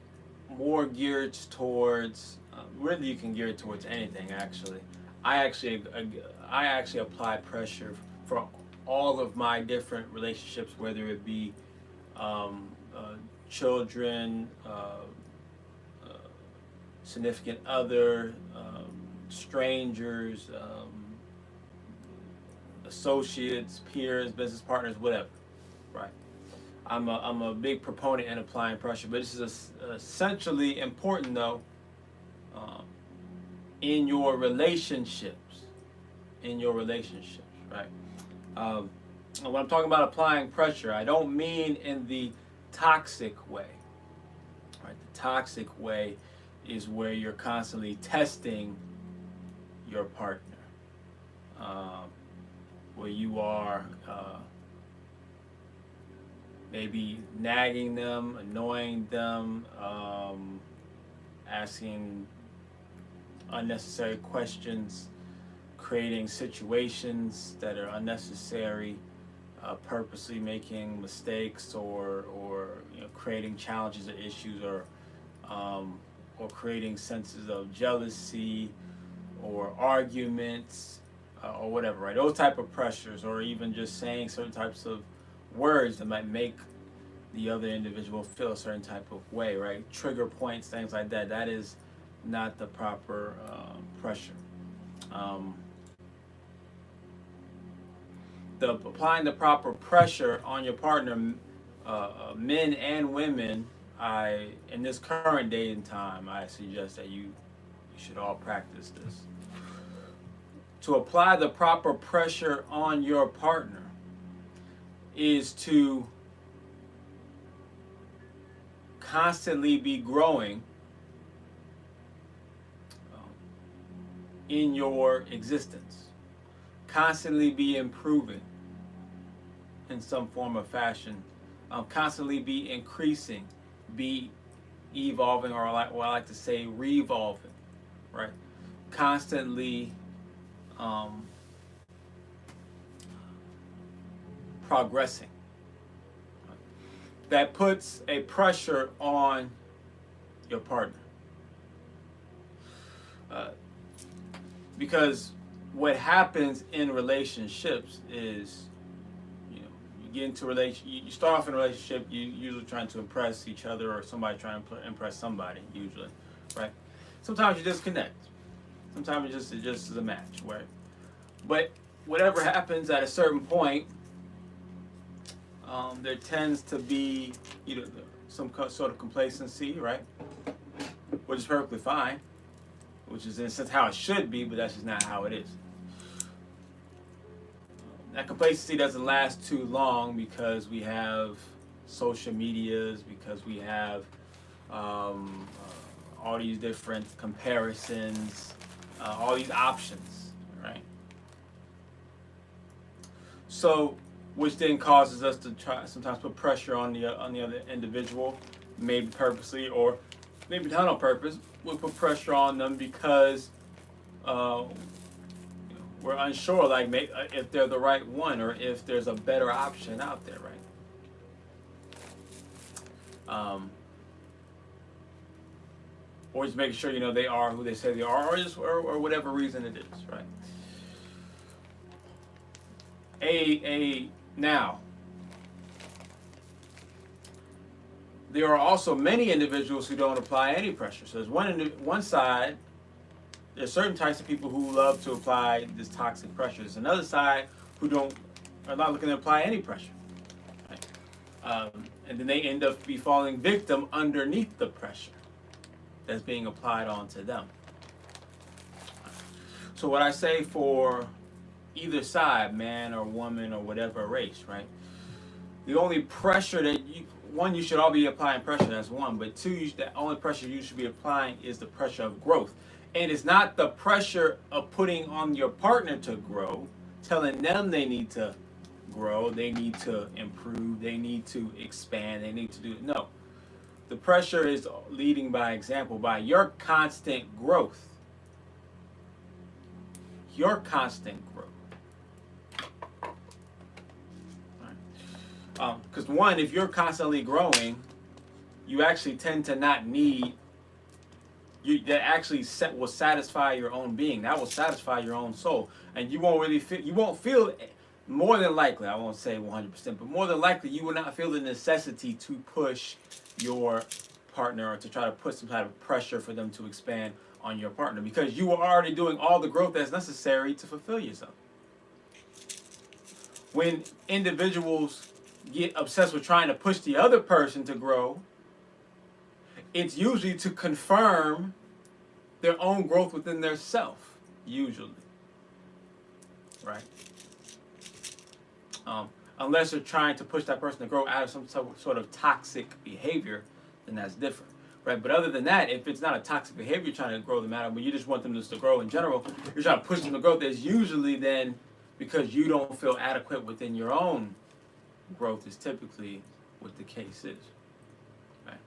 more geared towards, really you can gear it towards anything, actually. I actually apply pressure for all of my different relationships, whether it be children, significant other, strangers, associates, peers, business partners, whatever, right? I'm a big proponent in applying pressure, but this is essentially important though in your relationships, right? When I'm talking about applying pressure, I don't mean in the toxic way, right? The toxic way is where you're constantly testing your partner, where you are maybe nagging them, annoying them, asking unnecessary questions, creating situations that are unnecessary, purposely making mistakes, or creating challenges or issues, or creating senses of jealousy or arguments, or whatever, right? Those type of pressures, or even just saying certain types of words that might make the other individual feel a certain type of way, right? Trigger points, things like that. That is not the proper pressure. Applying the proper pressure on your partner, men and women, in this current day and time, I suggest that you should all practice this. To apply the proper pressure on your partner is to constantly be growing in your existence, constantly be improving in some form or fashion, constantly be increasing, be evolving, or what I like to say, revolving, right? constantly progressing. That puts a pressure on your partner. Because what happens in relationships is, you know, you get into you start off in a relationship, you usually trying to impress each other or somebody trying to impress somebody, usually, right? Sometimes you disconnect. Sometimes it just is a match, right? But whatever happens at a certain point, there tends to be some sort of complacency, right? Which is perfectly fine, which is in a sense how it should be, but that's just not how it is. That complacency doesn't last too long because we have social medias, because we have all these different comparisons, all these options, right? So, which then causes us to try sometimes put pressure on the other individual, maybe purposely or maybe not on purpose. We'll put pressure on them because we're unsure, like if they're the right one or if there's a better option out there, right? Or just making sure they are who they say they are, or just or whatever reason it is, right? Now, there are also many individuals who don't apply any pressure. So there's one side. There's certain types of people who love to apply this toxic pressure. There's another side who are not looking to apply any pressure, right? And then they end up falling victim underneath the pressure that's being applied onto them. So what I say for either side, man or woman or whatever race, right? The only pressure that you should all be applying pressure, that's one, but two, the only pressure you should be applying is the pressure of growth. And it's not the pressure of putting on your partner to grow, telling them they need to grow, they need to improve, they need to expand, they need to do it. No. The pressure is leading by example, by your constant growth. Your constant growth. Because one, if you're constantly growing, you actually tend to not need, that actually will satisfy your own being. That will satisfy your own soul. And you won't feel, more than likely, I won't say 100%, but more than likely, you will not feel the necessity to push your partner or to try to put some type of pressure for them to expand on your partner, because you are already doing all the growth that's necessary to fulfill yourself. When individuals get obsessed with trying to push the other person to grow, it's usually to confirm their own growth within their self, usually, right? Unless they're trying to push that person to grow out of some sort of toxic behavior, then that's different, right? But other than that, if it's not a toxic behavior you're trying to grow them out of, but you just want them just to grow in general, you're trying to push them to grow, there's usually then because you don't feel adequate within your own growth is typically what the case is. Right?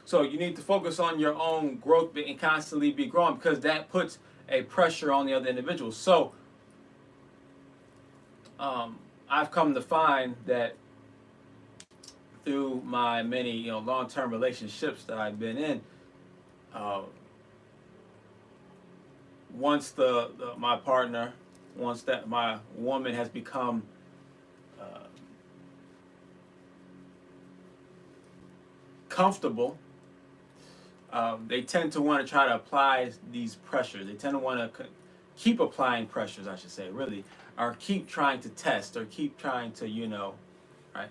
So you need to focus on your own growth and constantly be growing, because that puts a pressure on the other individual. So I've come to find that through my many long-term relationships that I've been in, once my partner, once that my woman has become comfortable, they tend to want to try to apply these pressures. They tend to want to keep applying pressures, I should say, really, or keep trying to test, or keep trying to, right?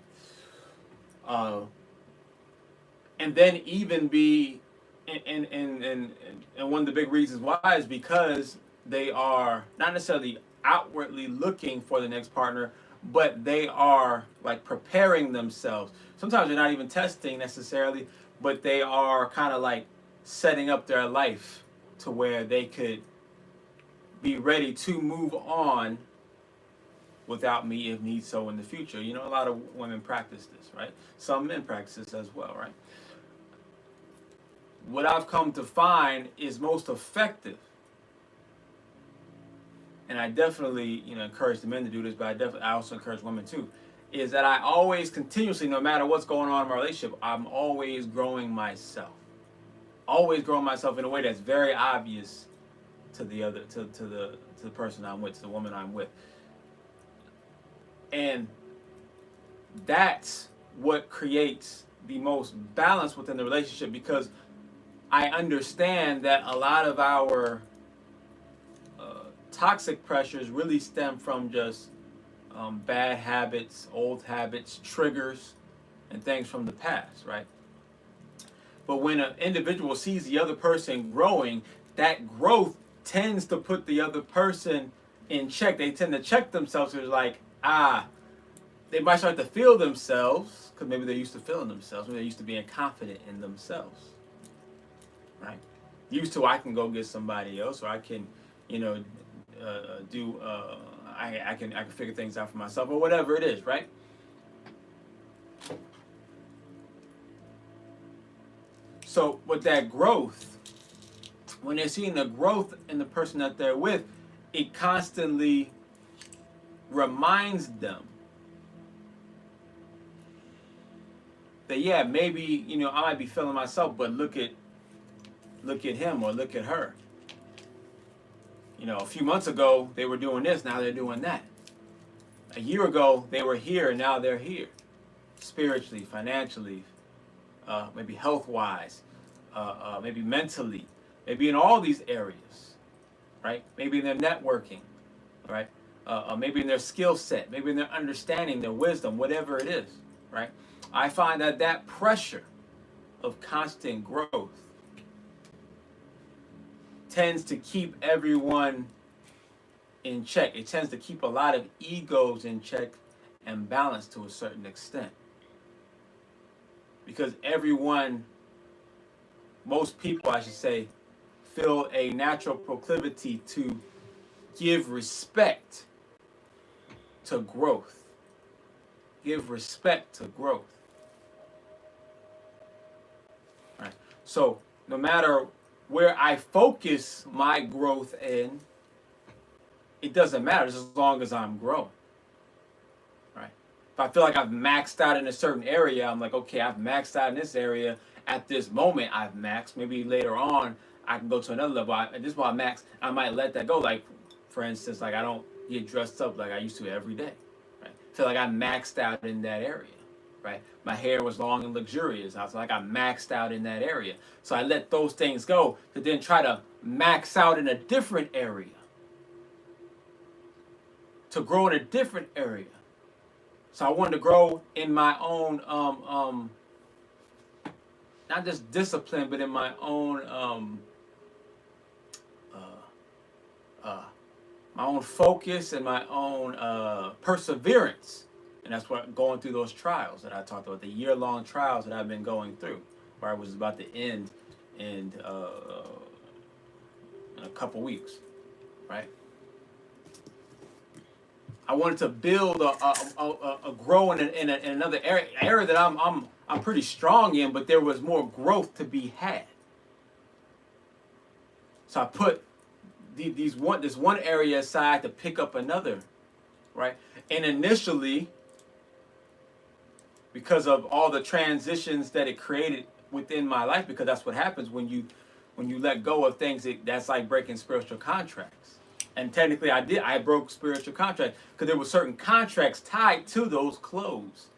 And then even be, and one of the big reasons why is because they are not necessarily outwardly looking for the next partner, but they are like preparing themselves. Sometimes they're not even testing necessarily, but they are kind of like setting up their life to where they could be ready to move on without me if need so in the future. A lot of women practice this, right? Some men practice this as well, right? What I've come to find is most effective and I definitely, encourage the men to do this, but I also encourage women too, is that I always continuously, no matter what's going on in my relationship, I'm always growing myself. Always growing myself in a way that's very obvious to the other, to the person I'm with, to the woman I'm with. And that's what creates the most balance within the relationship, because I understand that a lot of our toxic pressures really stem from just bad habits, old habits, triggers, and things from the past, right? But when an individual sees the other person growing, that growth tends to put the other person in check. They tend to check themselves. It's like, they might start to feel themselves, because maybe they're used to feeling themselves, maybe they're used to being confident in themselves, right? Used to, I can go get somebody else, or I can, I can figure things out for myself, or whatever it is, right? So with that growth, when they're seeing the growth in the person that they're with, it constantly reminds them that, yeah, maybe, I might be feeling myself, but look at him or look at her. A few months ago they were doing this, now they're doing that. A year ago they were here, now they're here. Spiritually, financially, maybe health-wise, maybe mentally, maybe in all these areas, right? Maybe in their networking, right? Maybe in their skill set, maybe in their understanding, their wisdom, whatever it is, right? I find that pressure of constant growth tends to keep everyone in check. It tends to keep a lot of egos in check and balanced to a certain extent. Because most people, I should say, feel a natural proclivity to give respect to growth. Give respect to growth. Right. So no matter where I focus my growth in, it doesn't matter as long as I'm growing. Right. If I feel like I've maxed out in a certain area, I'm like, okay, I've maxed out in this area. At this moment, I've maxed. Maybe later on, I can go to another level. At this point, I maxed. I might let that go. Like, for instance, like I don't get dressed up like I used to every day. Right. I feel like I maxed out in that area. Right. My hair was long and luxurious. I was like, I maxed out in that area. So I let those things go to then try to max out in a different area. To grow in a different area. So I wanted to grow in my own, not just discipline, but in my own, my own focus and my own perseverance. And that's what going through those trials that I talked about, the year-long trials that I've been going through, where I was about to end in a couple weeks, right? I wanted to build a grow in another area that I'm pretty strong in, but there was more growth to be had. So I put this one area aside to pick up another, right? And initially, because of all the transitions that it created within my life, because that's what happens when you let go of things, that's like breaking spiritual contracts. And technically I broke spiritual contracts because there were certain contracts tied to those clothes,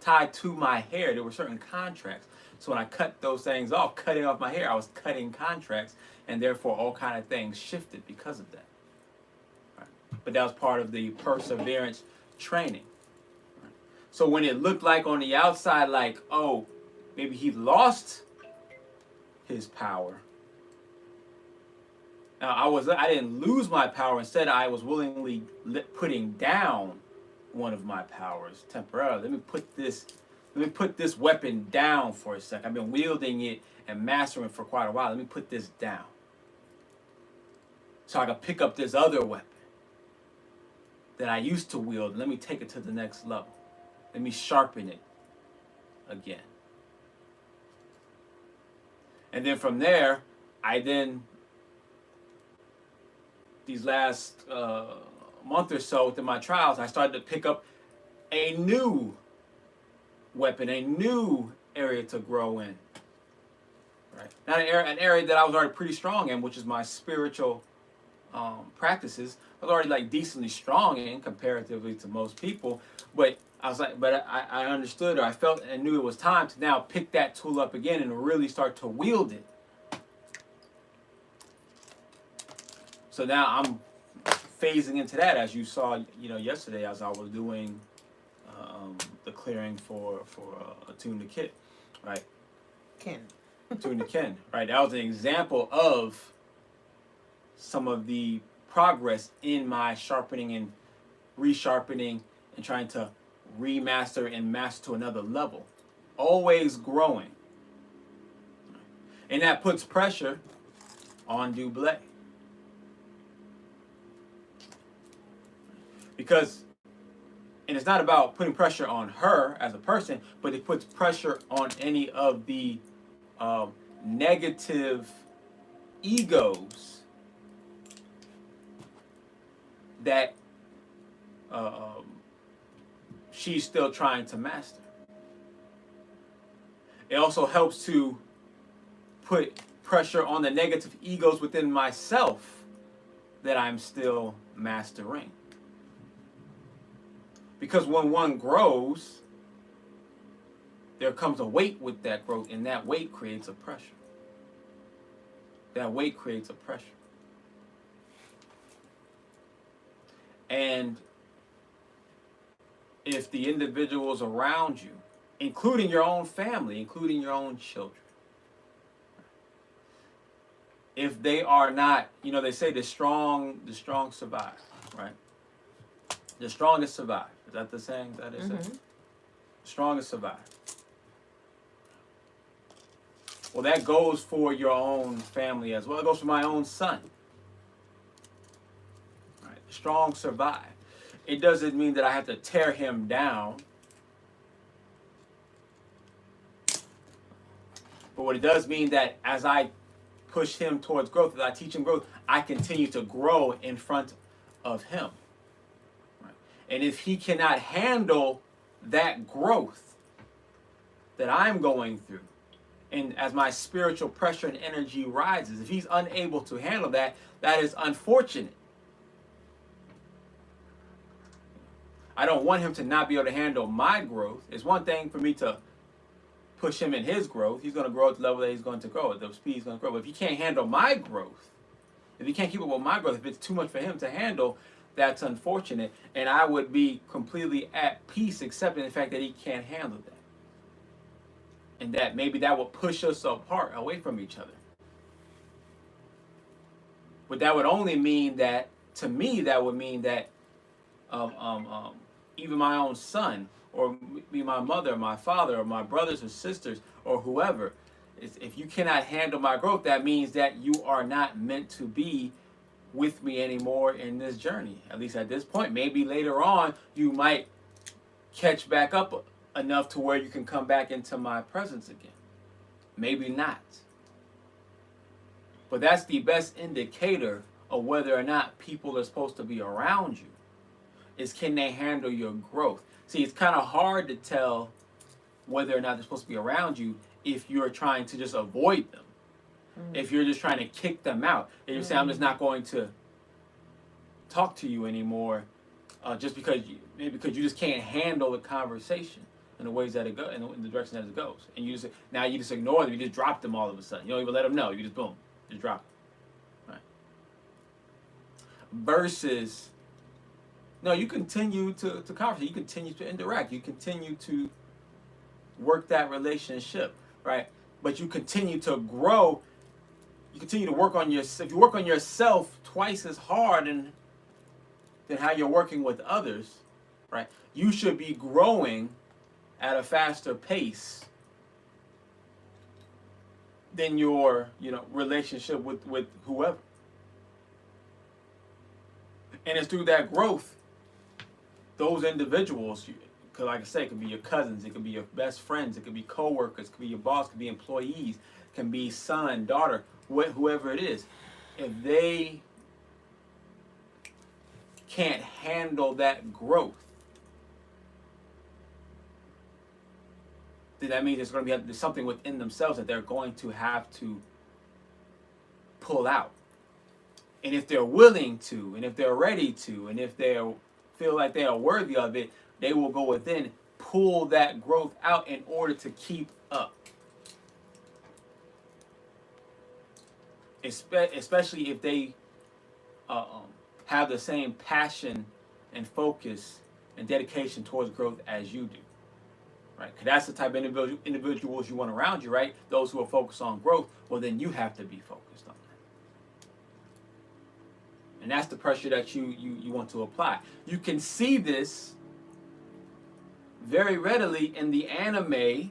tied to my hair. There were certain contracts. So when I cut those things off, cutting off my hair, I was cutting contracts, and therefore all kind of things shifted because of that. Right. But that was part of the perseverance training. Right. So when it looked like on the outside, like, oh, maybe he lost his power. Now, I didn't lose my power. Instead, I was willingly putting down one of my powers temporarily. Let me put this weapon down for a second. I've been wielding it and mastering it for quite a while. Let me put this down so I can pick up this other weapon that I used to wield, and let me take it to the next level. Let me sharpen it again. And then from there, I then these last month or so within my trials, I started to pick up a new weapon, a new area to grow in. Right? Not an area that I was already pretty strong in, which is my spiritual practices. I was already like decently strong in comparatively to most people, but I was like, but I understood, or I felt and knew it was time to now pick that tool up again and really start to wield it. So now I'm phasing into that, as you saw, yesterday as I was doing the clearing for Attune to Kit, right? Ken. Attune to Ken, right? That was an example of some of the progress in my sharpening and resharpening and trying to remaster and master to another level. Always growing. And that puts pressure on Duublé. Because, and it's not about putting pressure on her as a person, but it puts pressure on any of the negative egos that she's still trying to master. It also helps to put pressure on the negative egos within myself that I'm still mastering. Because when one grows, there comes a weight with that growth, and that weight creates a pressure. That weight creates a pressure. And if the individuals around you, including your own family, including your own children, if they are not, they say the strong survive, right? The strongest survive. Is that the saying that is it? The strongest survive. Well, that goes for your own family as well. It goes for my own son. Right? Strong survive. It doesn't mean that I have to tear him down. But what it does mean that as I push him towards growth, as I teach him growth, I continue to grow in front of him. Right? And if he cannot handle that growth that I'm going through, and as my spiritual pressure and energy rises, if he's unable to handle that, that is unfortunate. I don't want him to not be able to handle my growth. It's one thing for me to push him in his growth. He's going to grow at the level that he's going to grow, at the speed he's going to grow. But if he can't handle my growth, if he can't keep up with my growth, if it's too much for him to handle, that's unfortunate. And I would be completely at peace accepting the fact that he can't handle that. And that maybe that will push us apart, away from each other. But that would only mean that, to me, that would mean that even my own son, or be my mother, or my father, or my brothers or sisters, or whoever, if you cannot handle my growth, that means that you are not meant to be with me anymore in this journey. At least at this point. Maybe later on, you might catch back up enough to where you can come back into my presence again. Maybe not. But that's the best indicator of whether or not people are supposed to be around you, is can they handle your growth. See, it's kind of hard to tell whether or not they're supposed to be around you if you're trying to just avoid them. If you're just trying to kick them out. If you say, I'm just not going to talk to you anymore, just because you just can't handle the conversation in the ways that it goes, in the direction that it goes. And you just ignore them, you just drop them all of a sudden. You don't even let them know, you just boom, just drop them. Right? Versus, no, you continue to converse, you continue to interact, you continue to work that relationship, right? But you continue to grow, you continue to work on yourself. If you work on yourself twice as hard than how you're working with others, right? You should be growing at a faster pace than your, relationship with whoever. And it's through that growth, those individuals, because like I say, it could be your cousins, it could be your best friends, it could be co-workers, it could be your boss, it could be employees, it can be son, daughter, whoever it is. If they can't handle that growth, then that means there's something within themselves that they're going to have to pull out. And if they're willing to, and if they're ready to, and if they feel like they are worthy of it, they will go within, pull that growth out in order to keep up. Especially if they have the same passion and focus and dedication towards growth as you do, right? Because that's the type of individuals you want around you, right? Those who are focused on growth. Well, then you have to be focused on that, and that's the pressure that you want to apply. You can see this very readily in the anime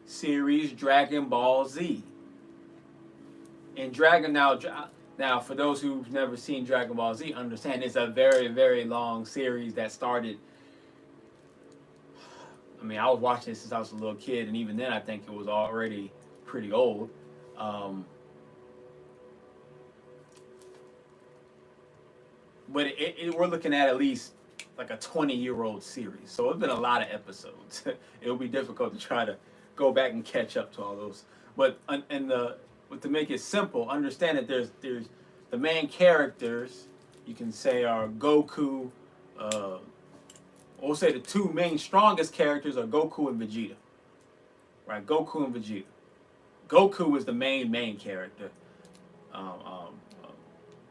series Dragon Ball Z. In now, for those who've never seen Dragon Ball Z, understand it's a very, very long series that started. I mean, I was watching it since I was a little kid, and even then, I think it was already pretty old. But we're looking at least like a 20-year-old series, so it's been a lot of episodes. It'll be difficult to try to go back and catch up to all those. But to make it simple, understand that there's the main characters, you can say, are Goku. We'll say the two main strongest characters are Goku and Vegeta. Right, Goku and Vegeta. Goku is the main character, but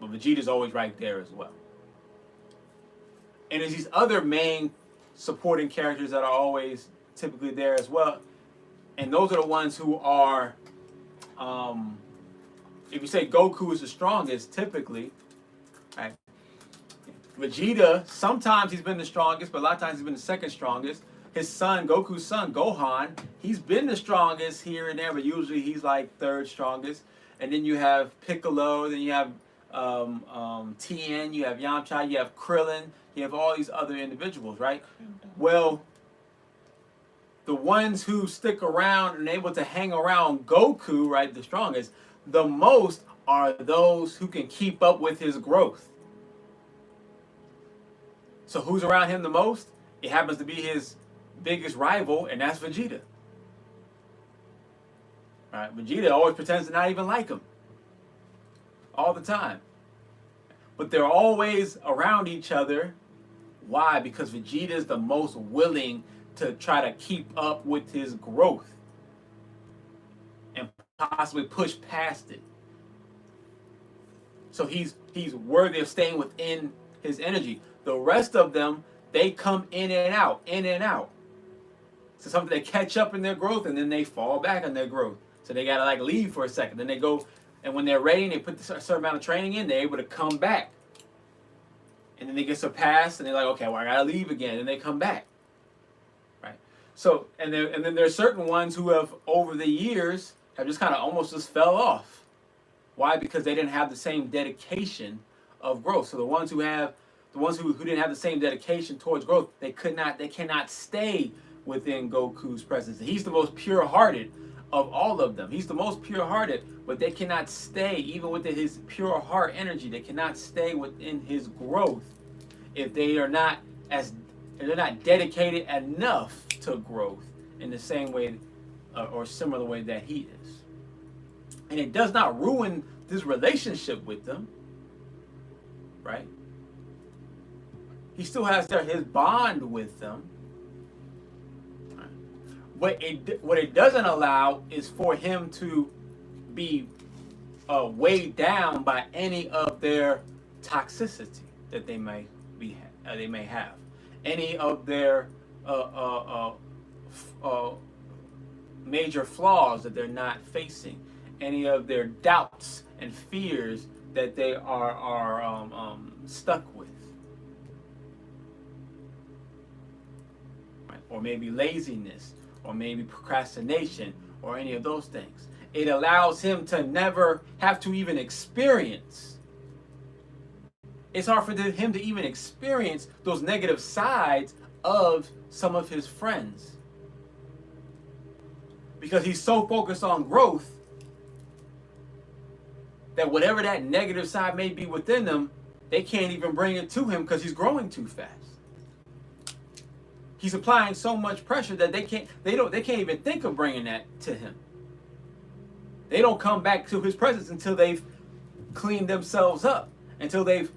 Vegeta's always right there as well. And there's these other main supporting characters that are always typically there as well, and those are the ones who are. If you say Goku is the strongest, typically, right? Vegeta, sometimes he's been the strongest, but a lot of times he's been the second strongest. His son, Goku's son, Gohan, he's been the strongest here and there, but usually he's like third strongest. And then you have Piccolo, then you have Tien, you have Yamcha, you have Krillin, you have all these other individuals, right? Well, the ones who stick around and able to hang around Goku, right, the strongest, the most are those who can keep up with his growth. So who's around him the most? It happens to be his biggest rival, and that's Vegeta. Right? Vegeta always pretends to not even like him. All the time. But they're always around each other. Why? Because Vegeta is the most willing to try to keep up with his growth and possibly push past it. So he's worthy of staying within his energy. The rest of them, they come in and out, in and out. So sometimes they catch up in their growth and then they fall back on their growth. So they gotta like leave for a second. Then they go, and when they're ready and they put a certain amount of training in, they're able to come back. And then they get surpassed and they're like, okay, well I gotta leave again, and they come back. Right? So and then there's certain ones who have over the years have just kind of almost just fell off. Why? Because they didn't have the same dedication of growth. So the ones who didn't have the same dedication towards growth, they cannot stay within Goku's presence. He's the most pure-hearted of all of them. He's the most pure-hearted, but they cannot stay, even within his pure heart energy, they cannot stay within his growth if they're not dedicated enough to growth in the same way or similar way that he is. And it does not ruin this relationship with them, right? He still has his bond with them. But what it doesn't allow is for him to be weighed down by any of their toxicity that they may have, any of their major flaws that they're not facing, any of their doubts and fears that they are stuck with, right? Or maybe laziness, or maybe procrastination, or any of those things. It allows him to never have to even experience. It's hard for him to even experience those negative sides of some of his friends, because he's so focused on growth that whatever that negative side may be within them, they can't even bring it to him because he's growing too fast. He's applying so much pressure that they can't even think of bringing that to him. They don't come back to his presence until they've cleaned themselves up, until they've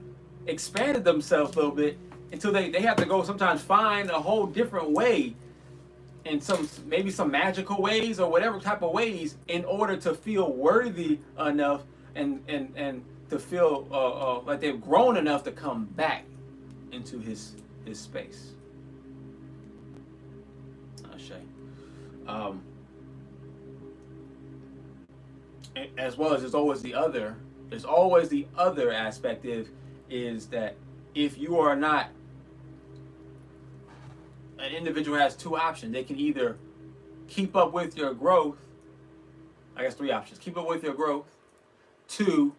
expanded themselves a little bit, until they have to go sometimes find a whole different way, in maybe some magical ways or whatever type of ways, in order to feel worthy enough and to feel like they've grown enough to come back into his space. As well as there's always the other aspect is that if you are not, an individual has two options. They can either keep up with your growth. I guess three options: keep up with your growth. Two,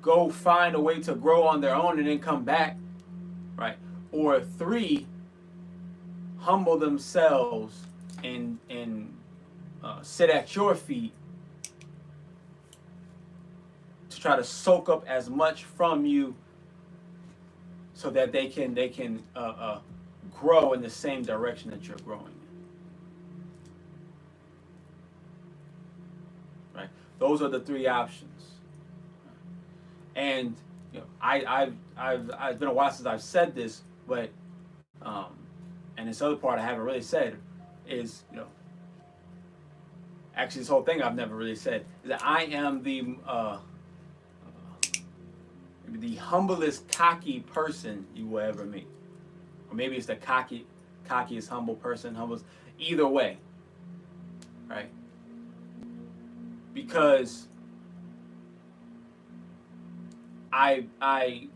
go find a way to grow on their own and then come back, right? Or three, humble themselves and sit at your feet to try to soak up as much from you so that they can grow in the same direction that you're growing in. Right? Those are the three options. And I've been a while since I've said this, but and this other part I haven't really said is, actually this whole thing I've never really said, is that I am the humblest, cocky person you will ever meet. Or maybe it's the cockiest, humble person, either way, right? Because I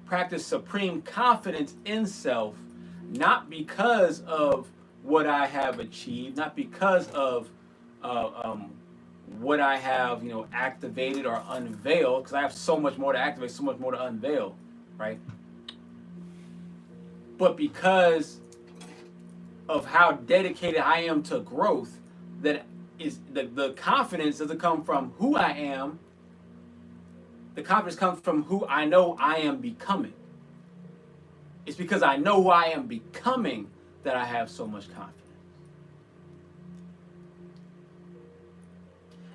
practice supreme confidence in self, not because of what I have achieved, not because of what I have, activated or unveiled, because I have so much more to activate, so much more to unveil, right? But because of how dedicated I am to growth, that is the confidence doesn't come from who I am. The confidence comes from who I know I am becoming. It's because I know who I am becoming that I have so much confidence.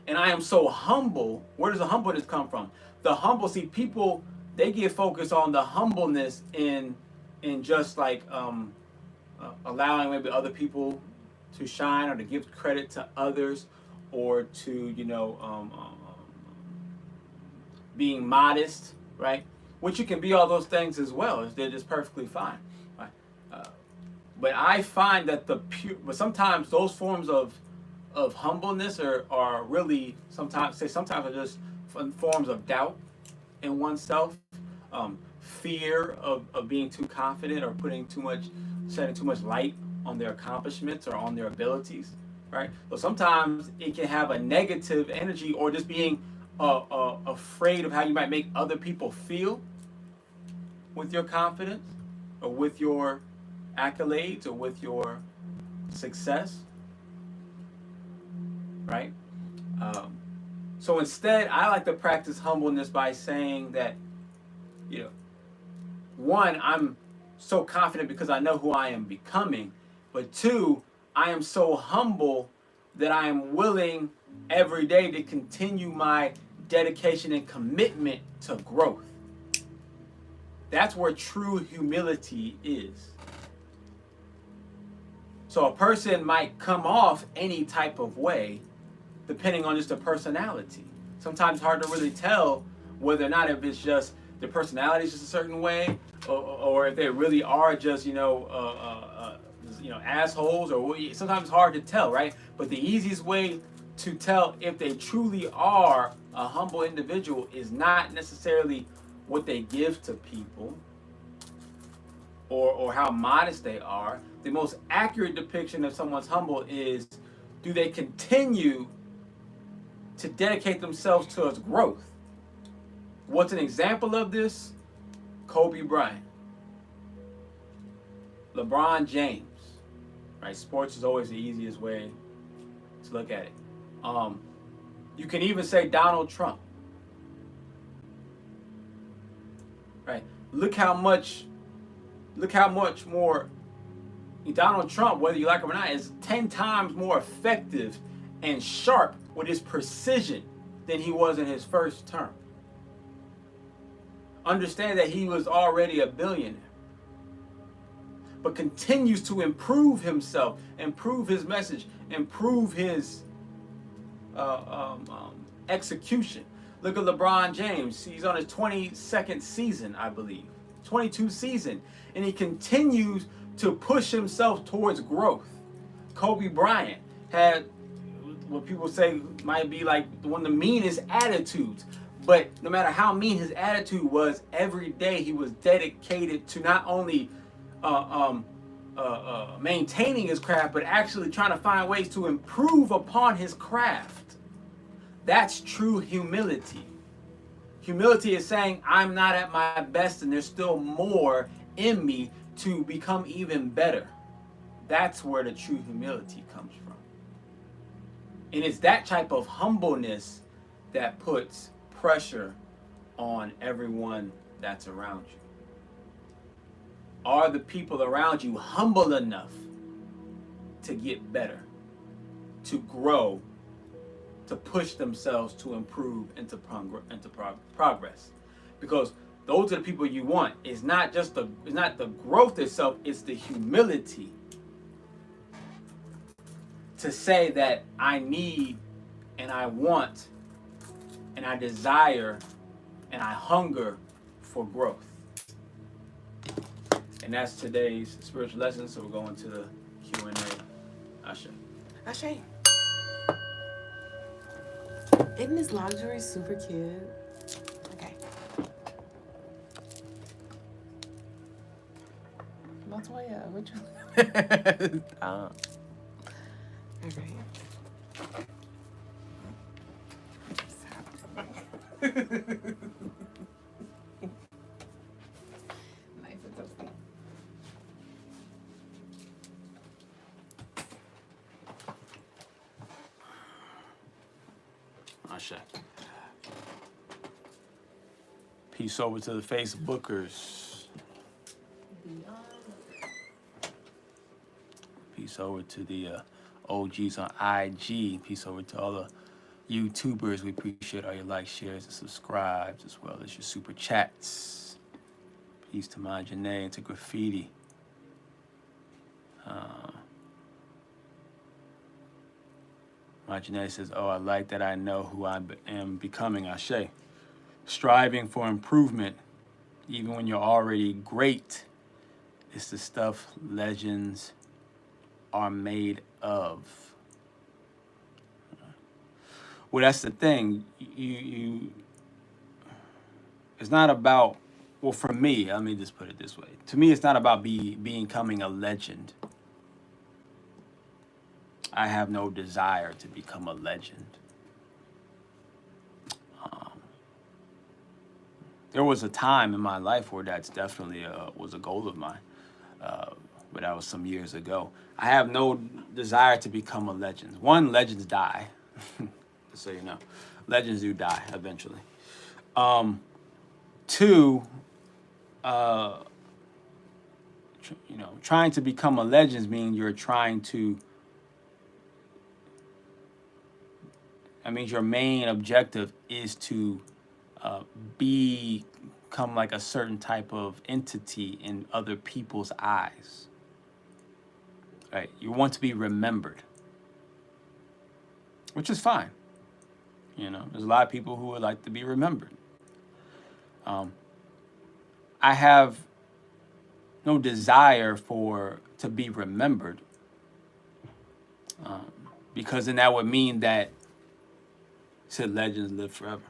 And I am so humble. Where does the humbleness come from? The humble, see, people, they get focused on the humbleness in just like allowing maybe other people to shine, or to give credit to others, or to, being modest, right? Which you can be all those things as well. They're just perfectly fine, right? But I find that but sometimes those forms of humbleness are really sometimes are just forms of doubt in oneself, fear of being too confident, or shedding too much light on their accomplishments or on their abilities, right? So sometimes it can have a negative energy, or just being afraid of how you might make other people feel with your confidence, or with your accolades, or with your success, right? So instead, I like to practice humbleness by saying that, one, I'm so confident because I know who I am becoming, but two, I am so humble that I am willing every day to continue my dedication and commitment to growth. That's where true humility is. So a person might come off any type of way, depending on just their personality. Sometimes it's hard to really tell whether or not, if it's just their personality is just a certain way, or if they really are just assholes, or sometimes it's hard to tell, right? But the easiest way to tell if they truly are a humble individual is not necessarily what they give to people, or how modest they are. The most accurate depiction of someone's humble is, do they continue to dedicate themselves towards growth? What's an example of this? Kobe Bryant, LeBron James, right? Sports is always the easiest way to look at it. You can even say Donald Trump. right? Look how much more Donald Trump, whether you like him or not, is 10 times more effective and sharp with his precision than he was in his first term. Understand that he was already a billionaire, but continues to improve himself, improve his message, improve his execution. Look at LeBron James. He's on his 22nd season, I believe. 22 season. And he continues to push himself towards growth. Kobe Bryant had what people say might be like one of the meanest attitudes. But no matter how mean his attitude was, every day he was dedicated to not only maintaining his craft, but actually trying to find ways to improve upon his craft. That's true humility. Humility is saying, I'm not at my best and there's still more in me to become even better. That's where the true humility comes from. And it's that type of humbleness that puts pressure on everyone that's around you. Are the people around you humble enough to get better, to grow, to push themselves to improve into progress? Because those are the people you want. It's not the growth itself, it's the humility to say that I need and I want and I desire and I hunger for growth. And that's today's spiritual lesson. So we're going to the Q&A. Ashe. Ashe. Isn't this luxury super cute? Okay. Montoya, what you? All right. Nice and toasty. Ashe. Peace over to the Facebookers. Peace over to the OGs on IG. Peace over to all the YouTubers. We appreciate all your likes, shares, and subscribes, as well as your super chats. Peace to my Janae and to Graffiti. My Janae says, oh, I like that I know who I am becoming. Ashe. Striving for improvement, even when you're already great, it's the stuff legends are made of. Well, that's the thing. It's not about, well, for me, let me just put it this way. To me, it's not about becoming a legend. I have no desire to become a legend. There was a time in my life where that's definitely was a goal of mine, but that was some years ago. I have no desire to become a legend. One, legends die, just so you know. Legends do die eventually. Two, trying to become a legend means you're trying to. That means your main objective is to become like a certain type of entity in other people's eyes. Right? You want to be remembered, which is fine. There's a lot of people who would like to be remembered. I have no desire to be remembered, because then that would mean that said legends live forever.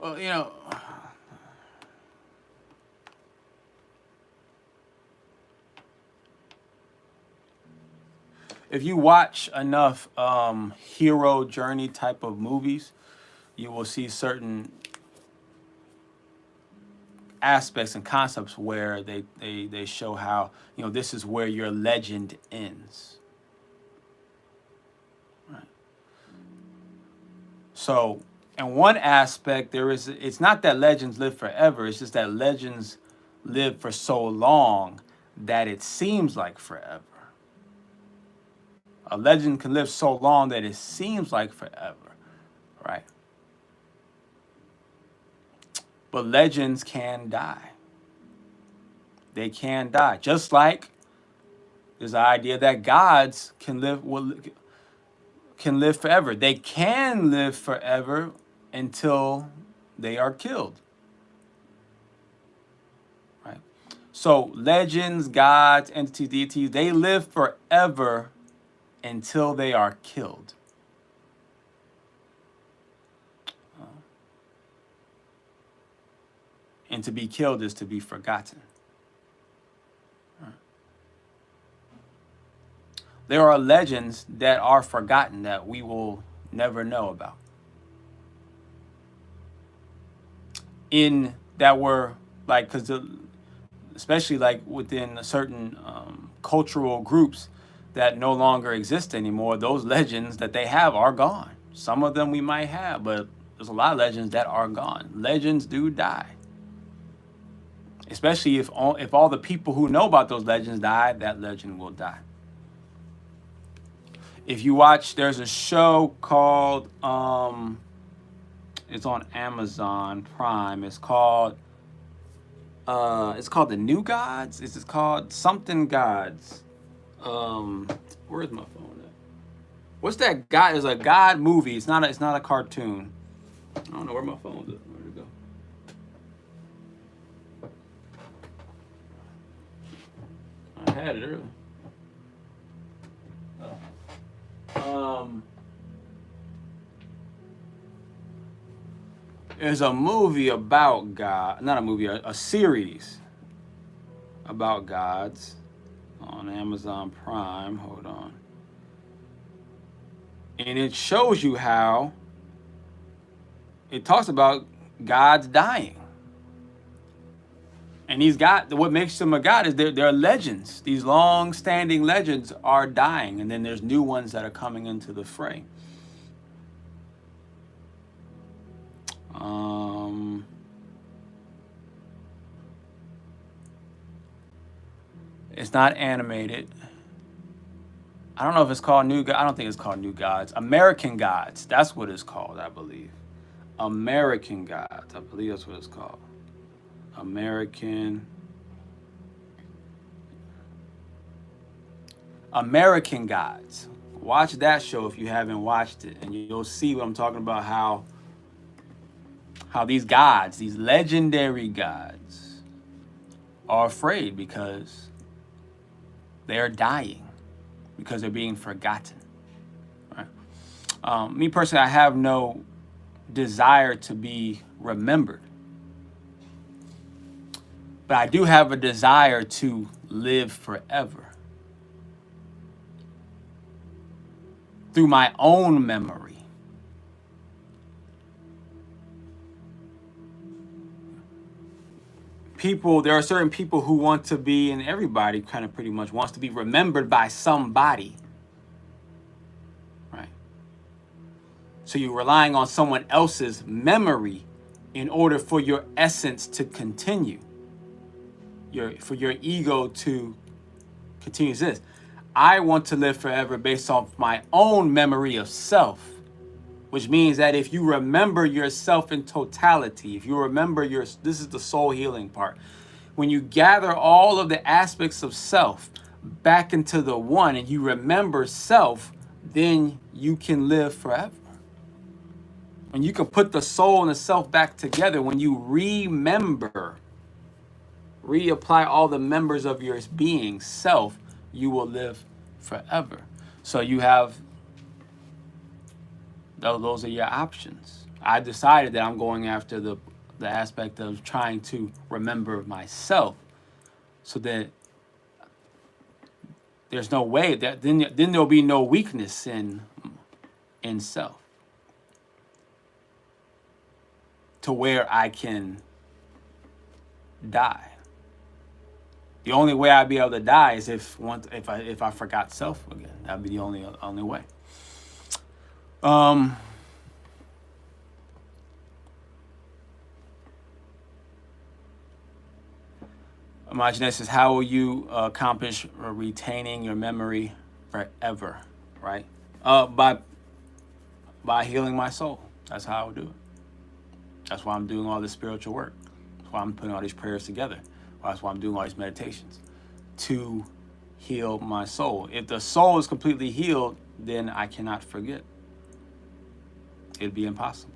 Well, if you watch enough hero journey type of movies, you will see certain aspects and concepts where they show how, this is where your legend ends. Right. So And one aspect it's not that legends live forever, it's just that legends live for so long that it seems like forever. A legend can live so long that it seems like forever, right? But legends can die. They can die. Just like there's the idea that gods can live forever. They can live forever until they are killed. Right? So legends, gods, entities, deities, they live forever until they are killed. And to be killed is to be forgotten. There are legends that are forgotten that we will never know about. Especially like within certain cultural groups that no longer exist anymore, those legends that they have are gone. Some of them we might have, but there's a lot of legends that are gone. Legends do die. Especially if all the people who know about those legends die, that legend will die. If you watch, there's a show called, it's on Amazon Prime. It's called The New Gods. It's called something Gods. Where's my phone at? What's that God? It's a God movie. It's not a cartoon. I don't know where my phone's at. Where'd it go? I had it earlier. There's a movie about God, not a movie, a series about gods on Amazon Prime. Hold on. And it shows you how it talks about gods dying. And what makes them a god is they're legends. These long-standing legends are dying, and then there's new ones that are coming into the fray. It's not animated. I don't know if it's called New God. I don't think it's called New Gods. American Gods. That's what it's called, I believe. American Gods. I believe that's what it's called. American Gods. Watch that show if you haven't watched it, and you'll see what I'm talking about, how these gods, these legendary gods, are afraid because they are dying, because they're being forgotten. Right? Me personally, I have no desire to be remembered. But I do have a desire to live forever through my own memory. There are certain people who want to be, and everybody kind of pretty much wants to be remembered by somebody. Right? So you're relying on someone else's memory in order for your essence to continue. For your ego to continue to exist. I want to live forever based off my own memory of self, which means that if you remember yourself in totality, if you remember this is the soul healing part. When you gather all of the aspects of self back into the one and you remember self, then you can live forever. When you can put the soul and the self back together, when you reapply all the members of your being, self, you will live forever. So you have, those are your options. I decided that I'm going after the aspect of trying to remember myself, so that there's no way that then there'll be no weakness in self, to where I can die. The only way I'd be able to die is if I forgot self again. That'd be the only way. Imagination says, how will you accomplish retaining your memory forever? Right? By healing my soul. That's how I would do it. That's why I'm doing all this spiritual work. That's why I'm putting all these prayers together. That's why I'm doing all these meditations. To heal my soul. If the soul is completely healed, then I cannot forget. It'd be impossible.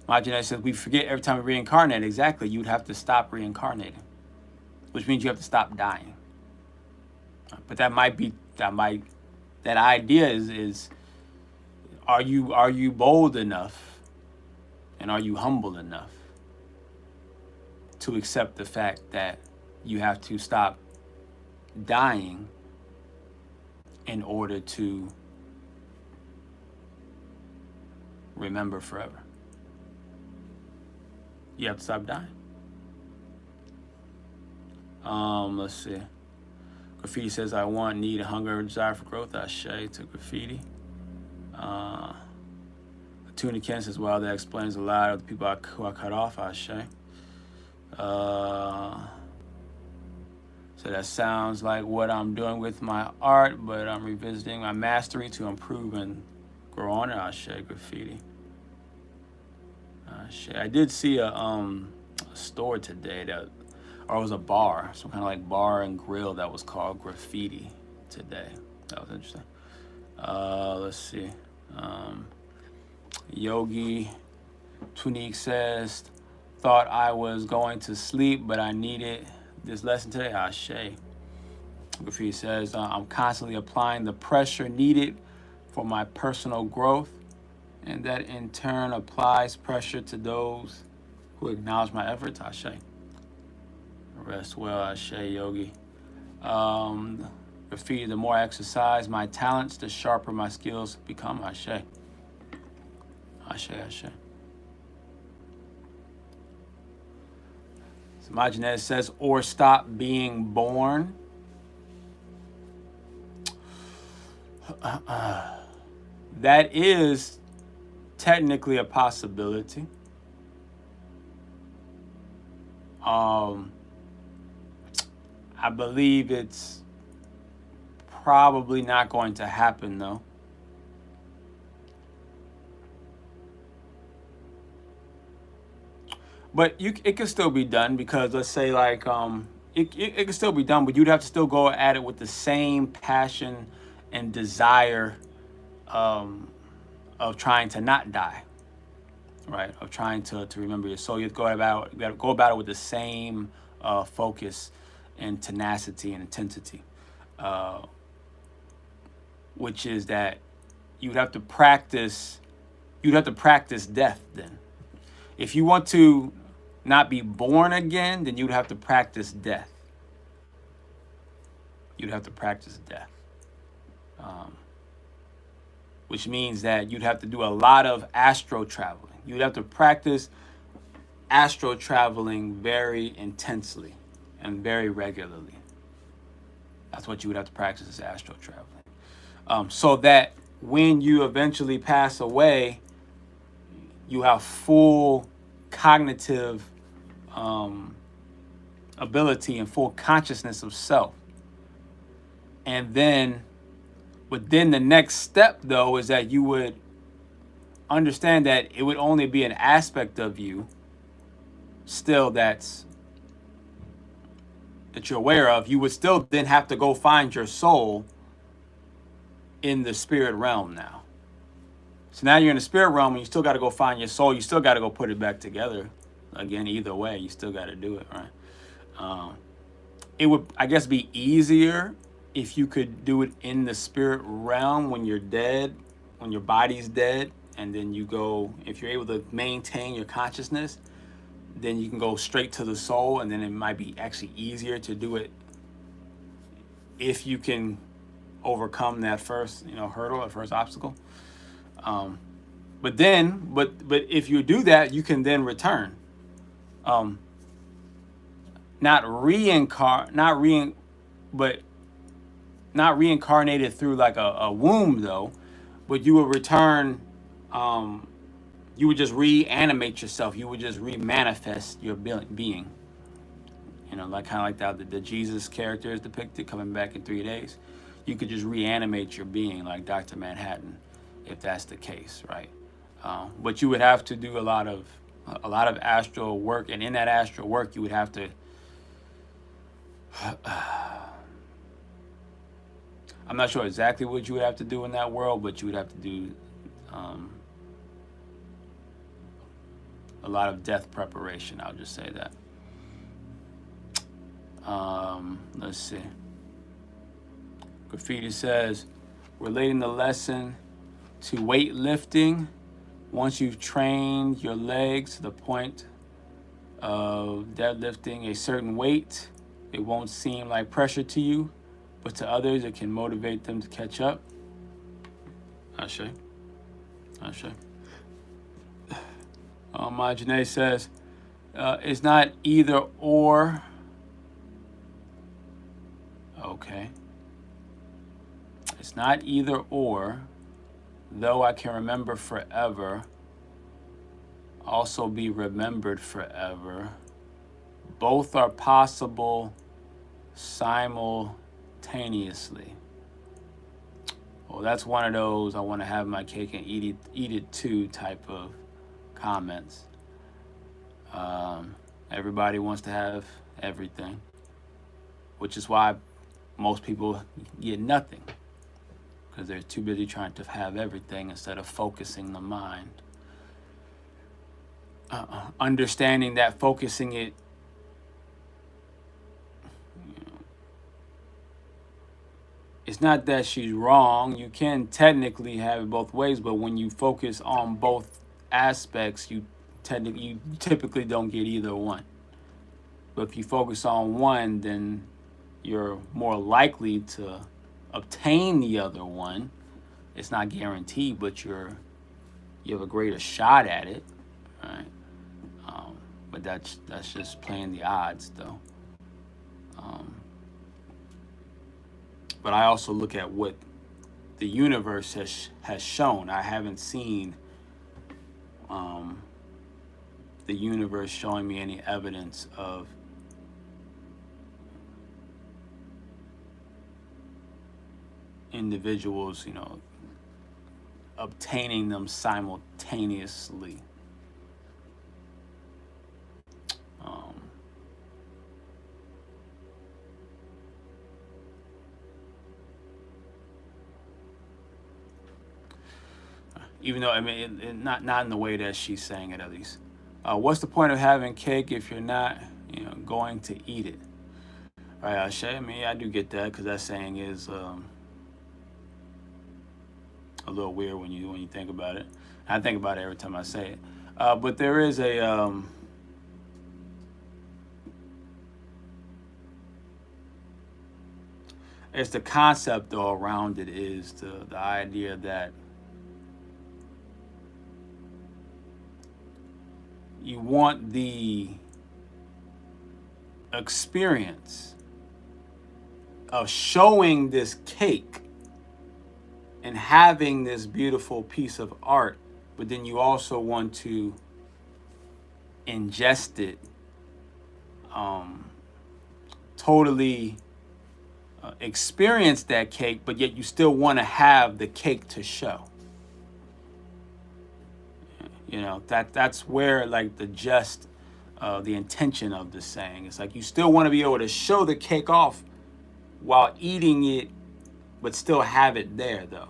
My genetic says we forget every time we reincarnate. Exactly. You'd have to stop reincarnating, which means you have to stop dying. But that idea is are you bold enough and are you humble enough to accept the fact that you have to stop dying in order to remember forever? You have to stop dying. Let's see. Graffiti says, I want, need, hunger, desire for growth. Ashe to graffiti. Tuna Ken says, wow, that explains a lot of the people who I cut off. Ashe. So that sounds like what I'm doing with my art, but I'm revisiting my mastery to improve and grow on it. Ashe graffiti. I did see a store today or it was a bar, some kind of like bar and grill that was called Graffiti today. That was interesting. Let's see. Yogi Tunique says, thought I was going to sleep, but I needed this lesson today. Ashe. Graffiti says, I'm constantly applying the pressure needed for my personal growth, and that in turn applies pressure to those who acknowledge my efforts. Ashe. Rest well, Ashe, Yogi. Graffiti, the more I exercise my talents, the sharper my skills become. Ashe. Ashe, Ashe. So my genetic says, or stop being born. That is technically a possibility. I believe it's probably not going to happen though. But it can still be done because let's say like it can still be done, but you'd have to still go at it with the same passion and desire of trying to not die, right? Of trying to remember your soul. You have to go about it with the same focus and tenacity and intensity, which is that you'd have to practice death then. If you want to not be born again, then you'd have to practice death. You'd have to practice death. Which means that you'd have to do a lot of astro traveling. You'd have to practice astro traveling very intensely and very regularly. That's what you would have to practice, is astro traveling. So that when you eventually pass away, you have full cognitive ability and full consciousness of self. And then, but then the next step though is that you would understand that it would only be an aspect of you still that you're aware of. You would still then have to go find your soul in the spirit realm now. So now you're in the spirit realm and you still got to go find your soul. You still got to go put it back together. Again, either way, you still got to do it, right? It would, I guess, be easier if you could do it in the spirit realm when you're dead, when your body's dead, and then you go, if you're able to maintain your consciousness, then you can go straight to the soul, and then it might be actually easier to do it if you can overcome that first, hurdle, that first obstacle. But if you do that, you can then return. Not reincarnated through like a womb though, but you will return. you would just reanimate yourself. You would just remanifest your being. You know, like kind of like that the Jesus character is depicted coming back in 3 days. You could just reanimate your being like Dr. Manhattan, if that's the case, right? But you would have to do a lot of astral work, and in that astral work, you would have to. I'm not sure exactly what you would have to do in that world, but you would have to do a lot of death preparation. I'll just say that. Let's see. Graffiti says, relating the lesson to weightlifting, once you've trained your legs to the point of deadlifting a certain weight, it won't seem like pressure to you, but to others, it can motivate them to catch up. Ashe. Janae says, it's not either or. Okay. It's not either or, though I can remember forever, also be remembered forever. Both are possible simultaneously. Well, that's one of those I want to have my cake and eat it too type of comments. Everybody wants to have everything, which is why most people get nothing, because they're too busy trying to have everything instead of focusing the mind. Understanding that focusing it, it's not that she's wrong. You can technically have it both ways, but when you focus on both aspects, you typically don't get either one. But if you focus on one, then you're more likely to obtain the other one. It's not guaranteed, but you have a greater shot at it, right? But that's just playing the odds, though. But I also look at what the universe has shown. I haven't seen the universe showing me any evidence of individuals, obtaining them simultaneously. Even though, not in the way that she's saying it, at least. What's the point of having cake if you're not, going to eat it? Right, Ashe? I do get that, because that saying is a little weird when you think about it. I think about it every time I say it. But there is a it's the concept though around it is the idea that you want the experience of showing this cake and having this beautiful piece of art, but then you also want to ingest it, totally experience that cake, but yet you still want to have the cake to show. That's where like the intention of the saying. It's like you still want to be able to show the cake off while eating it, but still have it there though.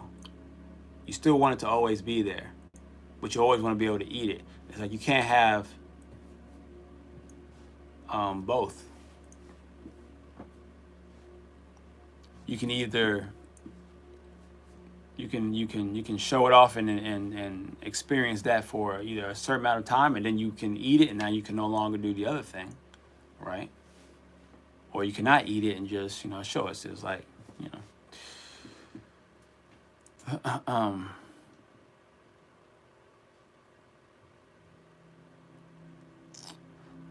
You still want it to always be there, but you always want to be able to eat it. It's like you can't have both. You can either you can show it off and experience that for either a certain amount of time, and then you can eat it, and now you can no longer do the other thing, right? Or you cannot eat it and just show us. It's like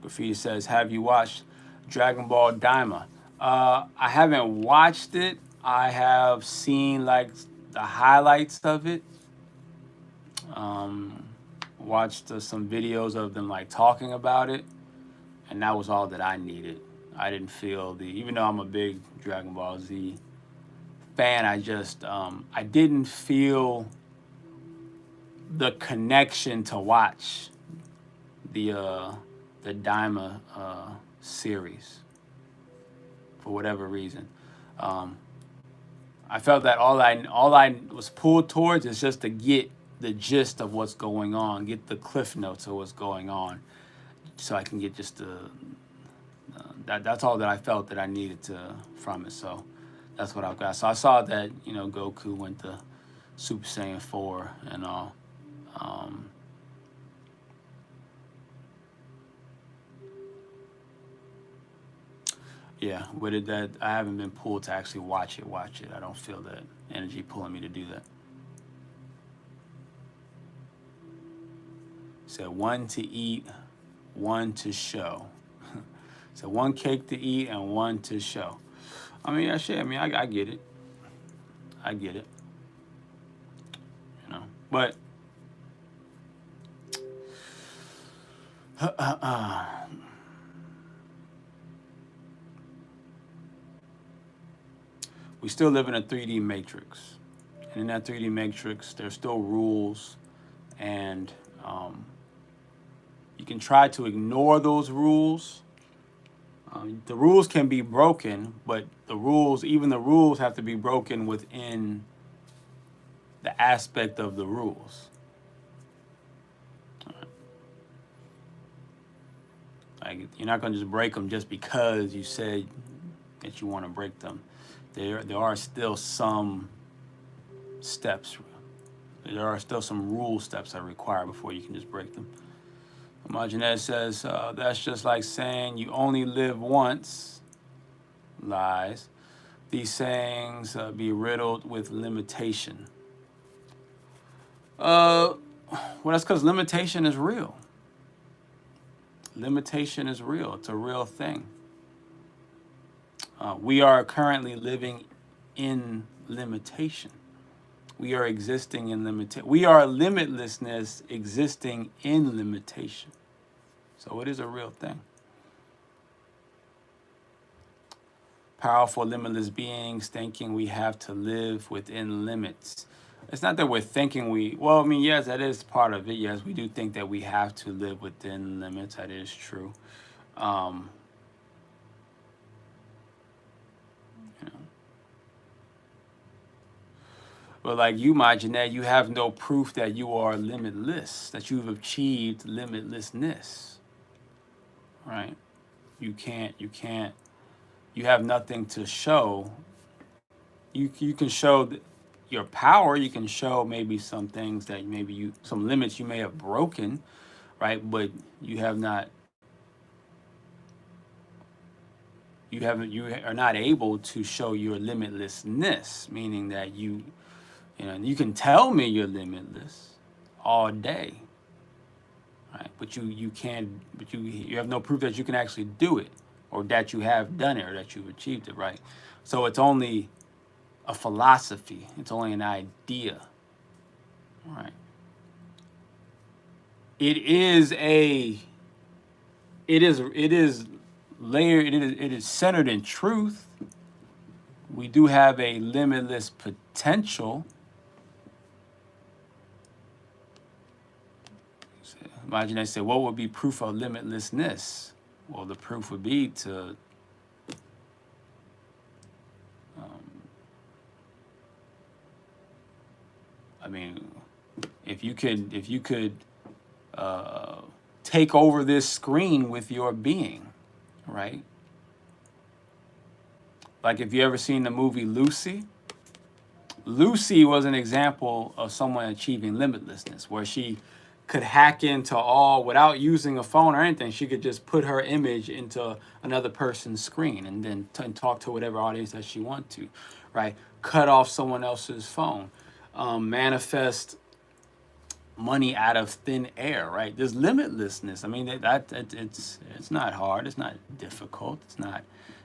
Graffiti says, have you watched Dragon Ball Daima? I haven't watched it. I have seen like the highlights of it. watched some videos of them like talking about it, and that was all that I needed. I didn't feel even though I'm a big Dragon Ball Z fan, I just I didn't feel the connection to watch the Daima series for whatever reason. I felt that all I was pulled towards is just to get the gist of what's going on, get the cliff notes of what's going on, so I can get just the that's all that I felt that I needed from it. So that's what I've got. So I saw that, you know, Goku went to Super Saiyan 4 and all. Yeah, but that I haven't been pulled to actually watch it. I don't feel that energy pulling me to do that. So 1 to eat, 1 to show. So 1 cake to eat and 1 to show. I mean, I get it. I get it. You know, but we still live in a 3D matrix. And in that 3D matrix, there's still rules, and you can try to ignore those rules. The rules can be broken, but even the rules have to be broken within the aspect of the rules. Like, you're not going to just break them just because you said that you want to break them. There are still some steps. There are still some rule steps that are required before you can just break them. Imaginez says, that's just like saying you only live once. Lies. These sayings be riddled with limitation. Well, that's because limitation is real. Limitation is real. It's a real thing. We are currently living in limitation. We are existing in limitation. We are limitlessness existing in limitation. So it is a real thing. Powerful, limitless beings thinking we have to live within limits. It's not that we're thinking yes, that is part of it. Yes, we do think that we have to live within limits. That is true. But like you, my Jeanette, you have no proof that you are limitless, that you've achieved limitlessness, right? You have nothing to show. You can show your power. You can show maybe some things that some limits you may have broken, right? But you are not able to show your limitlessness, meaning that you can tell me you're limitless all day, right? But you have no proof that you can actually do it, or that you have done it, or that you've achieved it, right? So it's only a philosophy. It's only an idea, right? It is layered. It is centered in truth. We do have a limitless potential. Imagine I say, what would be proof of limitlessness? Well, the proof would be to if you could take over this screen with your being, right? Like, if you ever seen the movie Lucy, Lucy was an example of someone achieving limitlessness, where she could hack into all without using a phone or anything. She could just put her image into another person's screen and then talk to whatever audience that she wants to, right? Cut off someone else's phone, manifest money out of thin air, right? There's limitlessness. I mean, it's not hard. It's not difficult. It's not,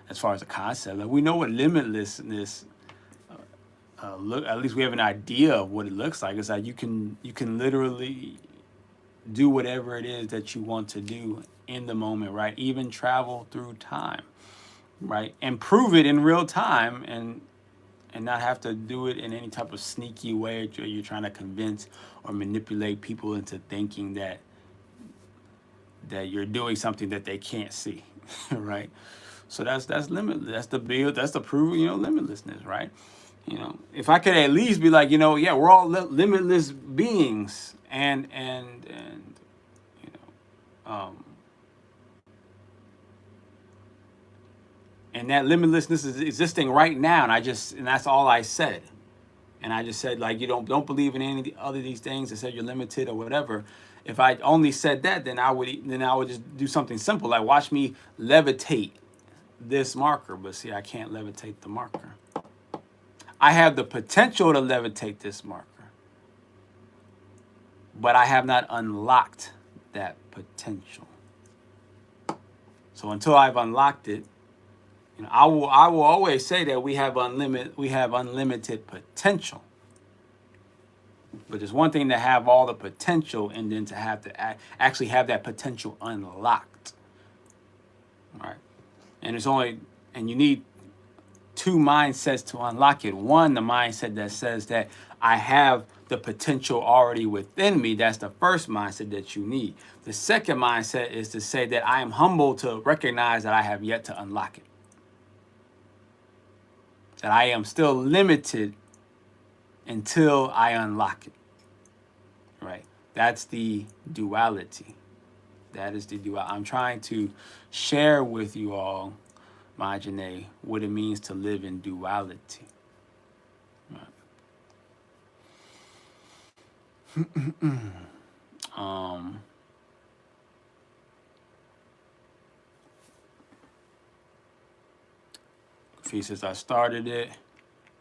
as far as a concept. Like, we know what limitlessness at least we have an idea of what it looks like. It's like you can literally do whatever it is that you want to do in the moment, right? Even travel through time, right? And prove it in real time, and not have to do it in any type of sneaky way where you're trying to convince or manipulate people into thinking that you're doing something that they can't see, right? So that's limitless. That's the build. That's the proof, limitlessness, right? If I could at least be like, yeah, we're all limitless beings, and you and that limitlessness is existing right now, and that's all I said. And I just said, like, you don't believe in any of the other these things and said you're limited or whatever. If I only said that, then I would just do something simple, like watch me levitate this marker. But see, I can't levitate the marker. I have the potential to levitate this marker, but I have not unlocked that potential. So until I've unlocked it, I will always say that we have unlimited potential. But there's one thing to have all the potential, and then to have to actually have that potential unlocked. All right. And you need two mindsets to unlock it. One, the mindset that says that I have the potential already within me. That's the first mindset that you need. The second mindset is to say that I am humble to recognize that I have yet to unlock it. That I am still limited until I unlock it. Right? That's the duality. That is the duality. I'm trying to share with you all, Majane, what it means to live in duality. Right. He says, I started it.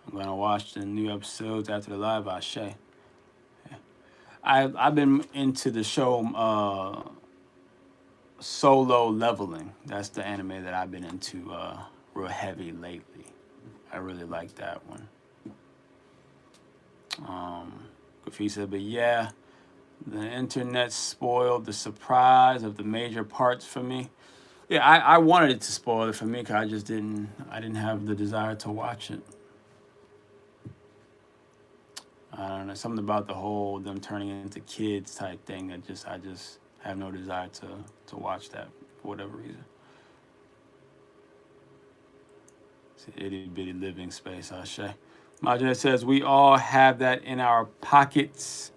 I'm going to watch the new episodes after the live. Ashe. Yeah. I've been into the show Solo Leveling. That's the anime that I've been into real heavy lately. I really like that one. He said, but yeah, the internet spoiled the surprise of the major parts for me. Yeah, I wanted it to spoil it for me because I didn't have the desire to watch it. I don't know, something about the whole them turning into kids type thing that I just have no desire to watch that for whatever reason. It's an itty bitty living space, Ashe. Majid says, we all have that in our pockets.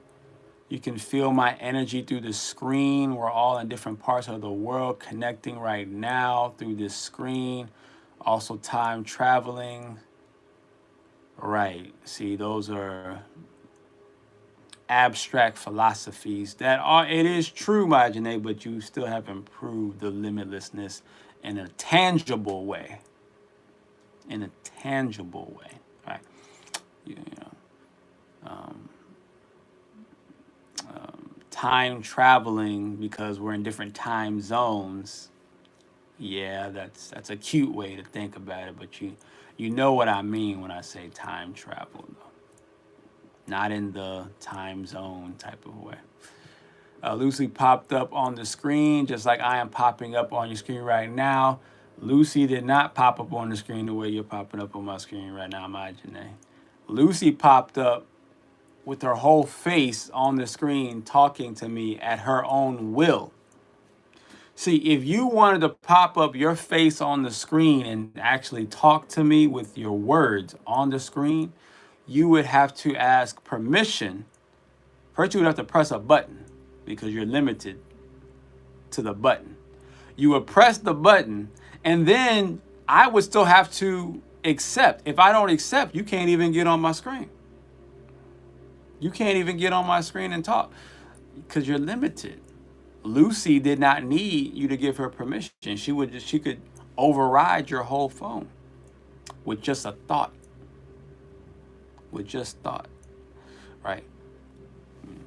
You can feel my energy through the screen. We're all in different parts of the world connecting right now through this screen. Also time traveling. Right. See, those are abstract philosophies it is true, Majane, but you still haven't proved the limitlessness in a tangible way. In a tangible way. Right. Time traveling because we're in different time zones. Yeah, that's a cute way to think about it, but you know what I mean when I say time travel, though. Not in the time zone type of way. Lucy popped up on the screen just like I am popping up on your screen right now. Lucy did not pop up on the screen the way you're popping up on my screen right now, Majane. Lucy popped up with her whole face on the screen talking to me at her own will. See, if you wanted to pop up your face on the screen and actually talk to me with your words on the screen, you would have to ask permission. First, you would have to press a button because you're limited to the button. You would press the button, and then I would still have to accept. If I don't accept, you can't even get on my screen. You can't even get on my screen and talk because you're limited. Lucy did not need you to give her permission. She could override your whole phone with just a thought. With just thought, right?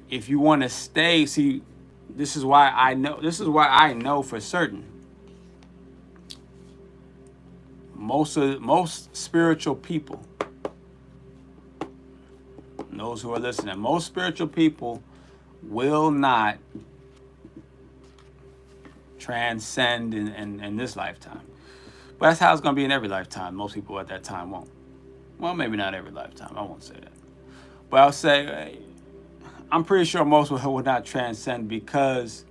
If you want to stay, see, this is why I know for certain. Most spiritual people, those who are listening, most spiritual people will not transcend in this lifetime. But that's how it's going to be in every lifetime. Most people at that time won't. Well, maybe not every lifetime. I won't say that. But I'll say, I'm pretty sure most will not transcend, because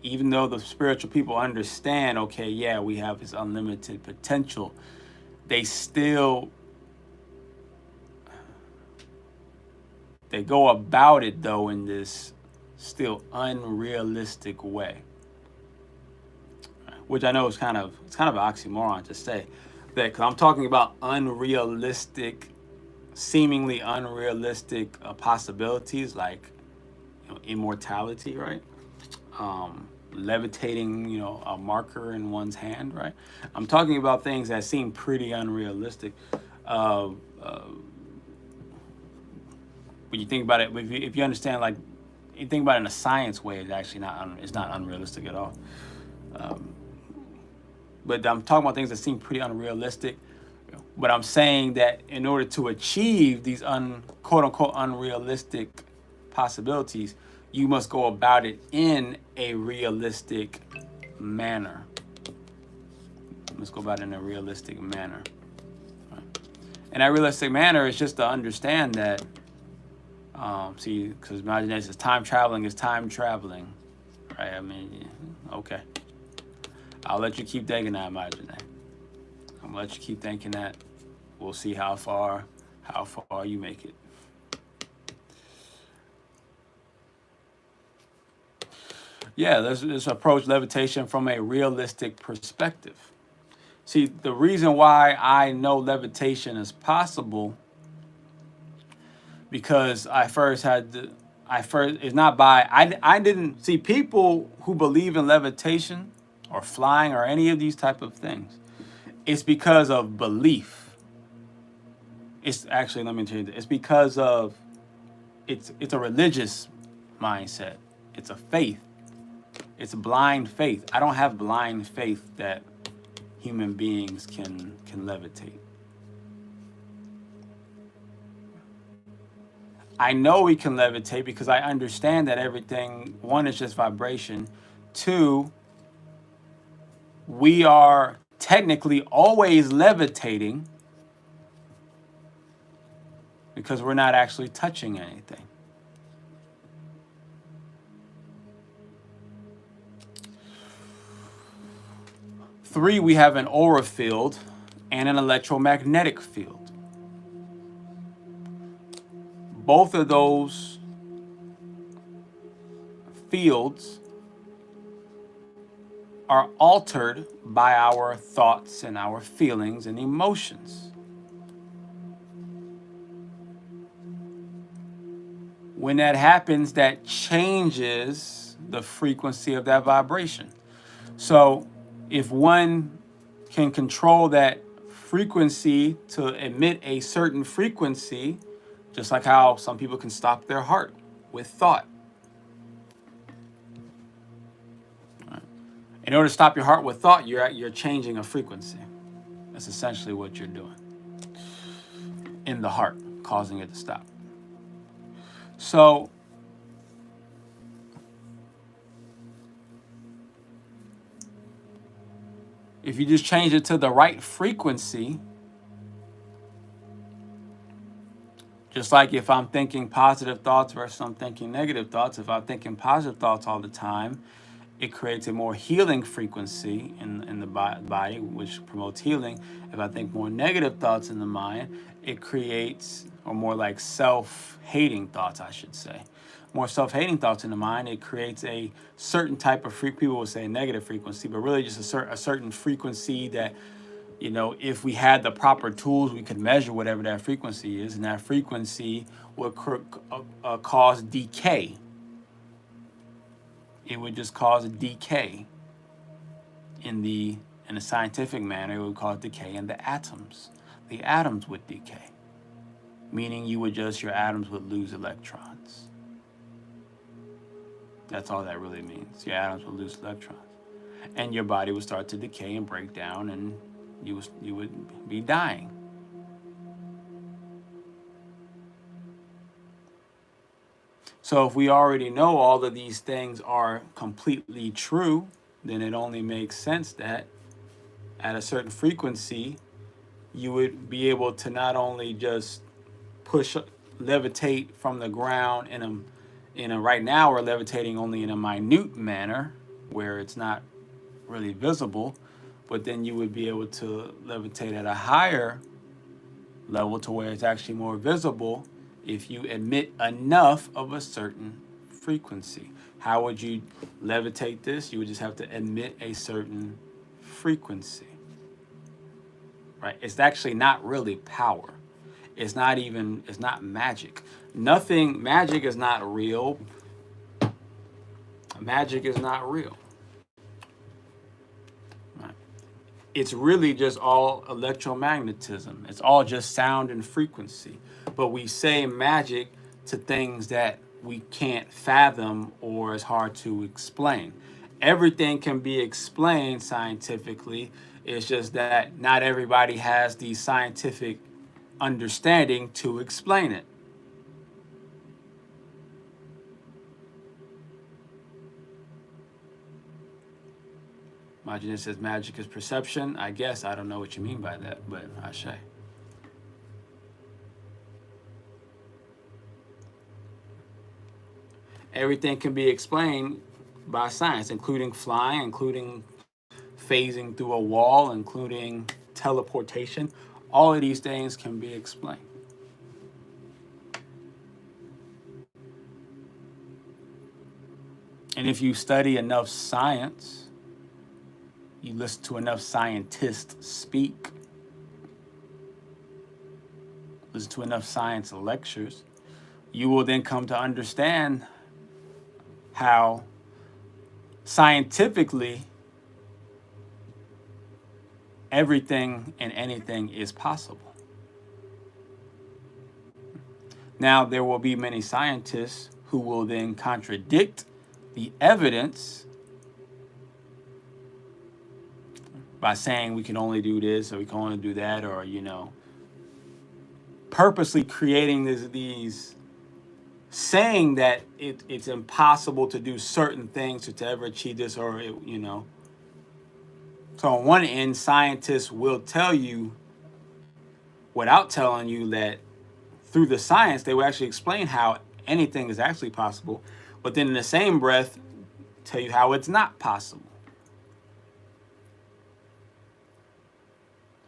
even though the spiritual people understand, okay, yeah, we have this unlimited potential, they go about it, though, in this still unrealistic way. Which I know is kind of an oxymoron to say that, because I'm talking about unrealistic, seemingly unrealistic possibilities, like, you know, immortality, right? Levitating, you know, a marker in one's hand, right? I'm talking about things that seem pretty unrealistic. When you think about it, if you understand, like, you think about it in a science way, it's actually it's not unrealistic at all. But I'm talking about things that seem pretty unrealistic. But I'm saying that in order to achieve these quote unquote unrealistic possibilities, you must go about it in a realistic manner. Let's go about it in a realistic manner. Right? And that realistic manner is just to understand that, because imagination is time traveling, right? I mean, okay. I'll let you keep thinking that, imagination. I'm gonna let you keep thinking that. We'll see how far you make it. Yeah, let's approach levitation from a realistic perspective. See, the reason why I know levitation is possible, because I didn't see people who believe in levitation or flying or any of these type of things. It's because of belief. It's actually, let me change it. It's because of it's a religious mindset. It's a faith. It's a blind faith. I don't have blind faith that human beings can levitate. I know we can levitate because I understand that everything, one, is just vibration. Two, we are technically always levitating because we're not actually touching anything. Three, we have an aura field and an electromagnetic field. Both of those fields are altered by our thoughts and our feelings and emotions. When that happens, that changes the frequency of that vibration. So if one can control that frequency to emit a certain frequency, just like how some people can stop their heart with thought. Right. In order to stop your heart with thought, you're changing a frequency. That's essentially what you're doing in the heart, causing it to stop. So if you just change it to the right frequency, just like if I'm thinking positive thoughts versus I'm thinking negative thoughts, if I'm thinking positive thoughts all the time, it creates a more healing frequency in the body, which promotes healing. If I think more negative thoughts in the mind, it creates, or more like self-hating thoughts, I should say. More self-hating thoughts in the mind, it creates a certain type of people will say negative frequency, but really just a certain frequency that, you know, if we had the proper tools, we could measure whatever that frequency is, and that frequency would cause decay. It would just cause a decay in a scientific manner. It would cause decay in the atoms. The atoms would decay, meaning your atoms would lose electrons. That's all that really means. Your atoms would lose electrons, and your body would start to decay and break down, and you would be dying. So if we already know all of these things are completely true, then it only makes sense that at a certain frequency, you would be able to not only just levitate from the ground in a right now we're levitating only in a minute manner where it's not really visible, but then you would be able to levitate at a higher level to where it's actually more visible if you emit enough of a certain frequency. How would you levitate this? You would just have to emit a certain frequency, right? It's actually not really power. It's not magic. Magic is not real. Magic is not real. Right? It's really just all electromagnetism. It's all just sound and frequency. But we say magic to things that we can't fathom or is hard to explain. Everything can be explained scientifically. It's just that not everybody has the scientific understanding to explain it. Majin says magic is perception. I guess I don't know what you mean by that, but Ashe. Everything can be explained by science, including flying, including phasing through a wall, including teleportation. All of these things can be explained. And if you study enough science, you listen to enough scientists speak, listen to enough science lectures, you will then come to understand how scientifically everything and anything is possible. Now, there will be many scientists who will then contradict the evidence by saying we can only do this or we can only do that, or, purposely creating these saying that it's impossible to do certain things to ever achieve this, or, So on one end, scientists will tell you, without telling you, that through the science, they will actually explain how anything is actually possible, but then in the same breath, tell you how it's not possible.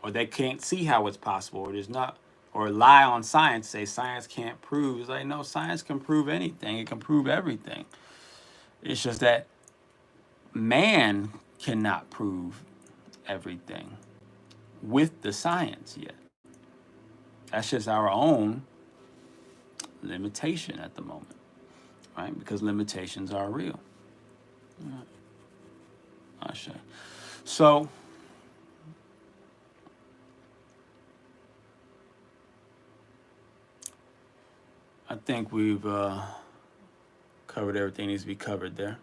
Or they can't see how it's possible, or there's not, or lie on science, say science can't prove. It's like, no, science can prove anything. It can prove everything. It's just that man cannot prove everything with the science yet. That's just our own limitation at the moment, right? Because limitations are real. Ashe. So, I think we've covered everything that needs to be covered there.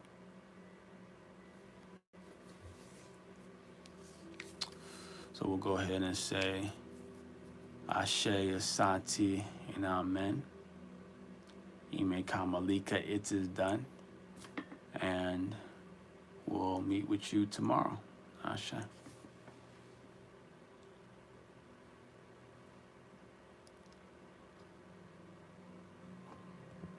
So we'll go ahead and say Ashe, Asante, and Amen. Ime Kamalika, it is done. And we'll meet with you tomorrow. Ashe.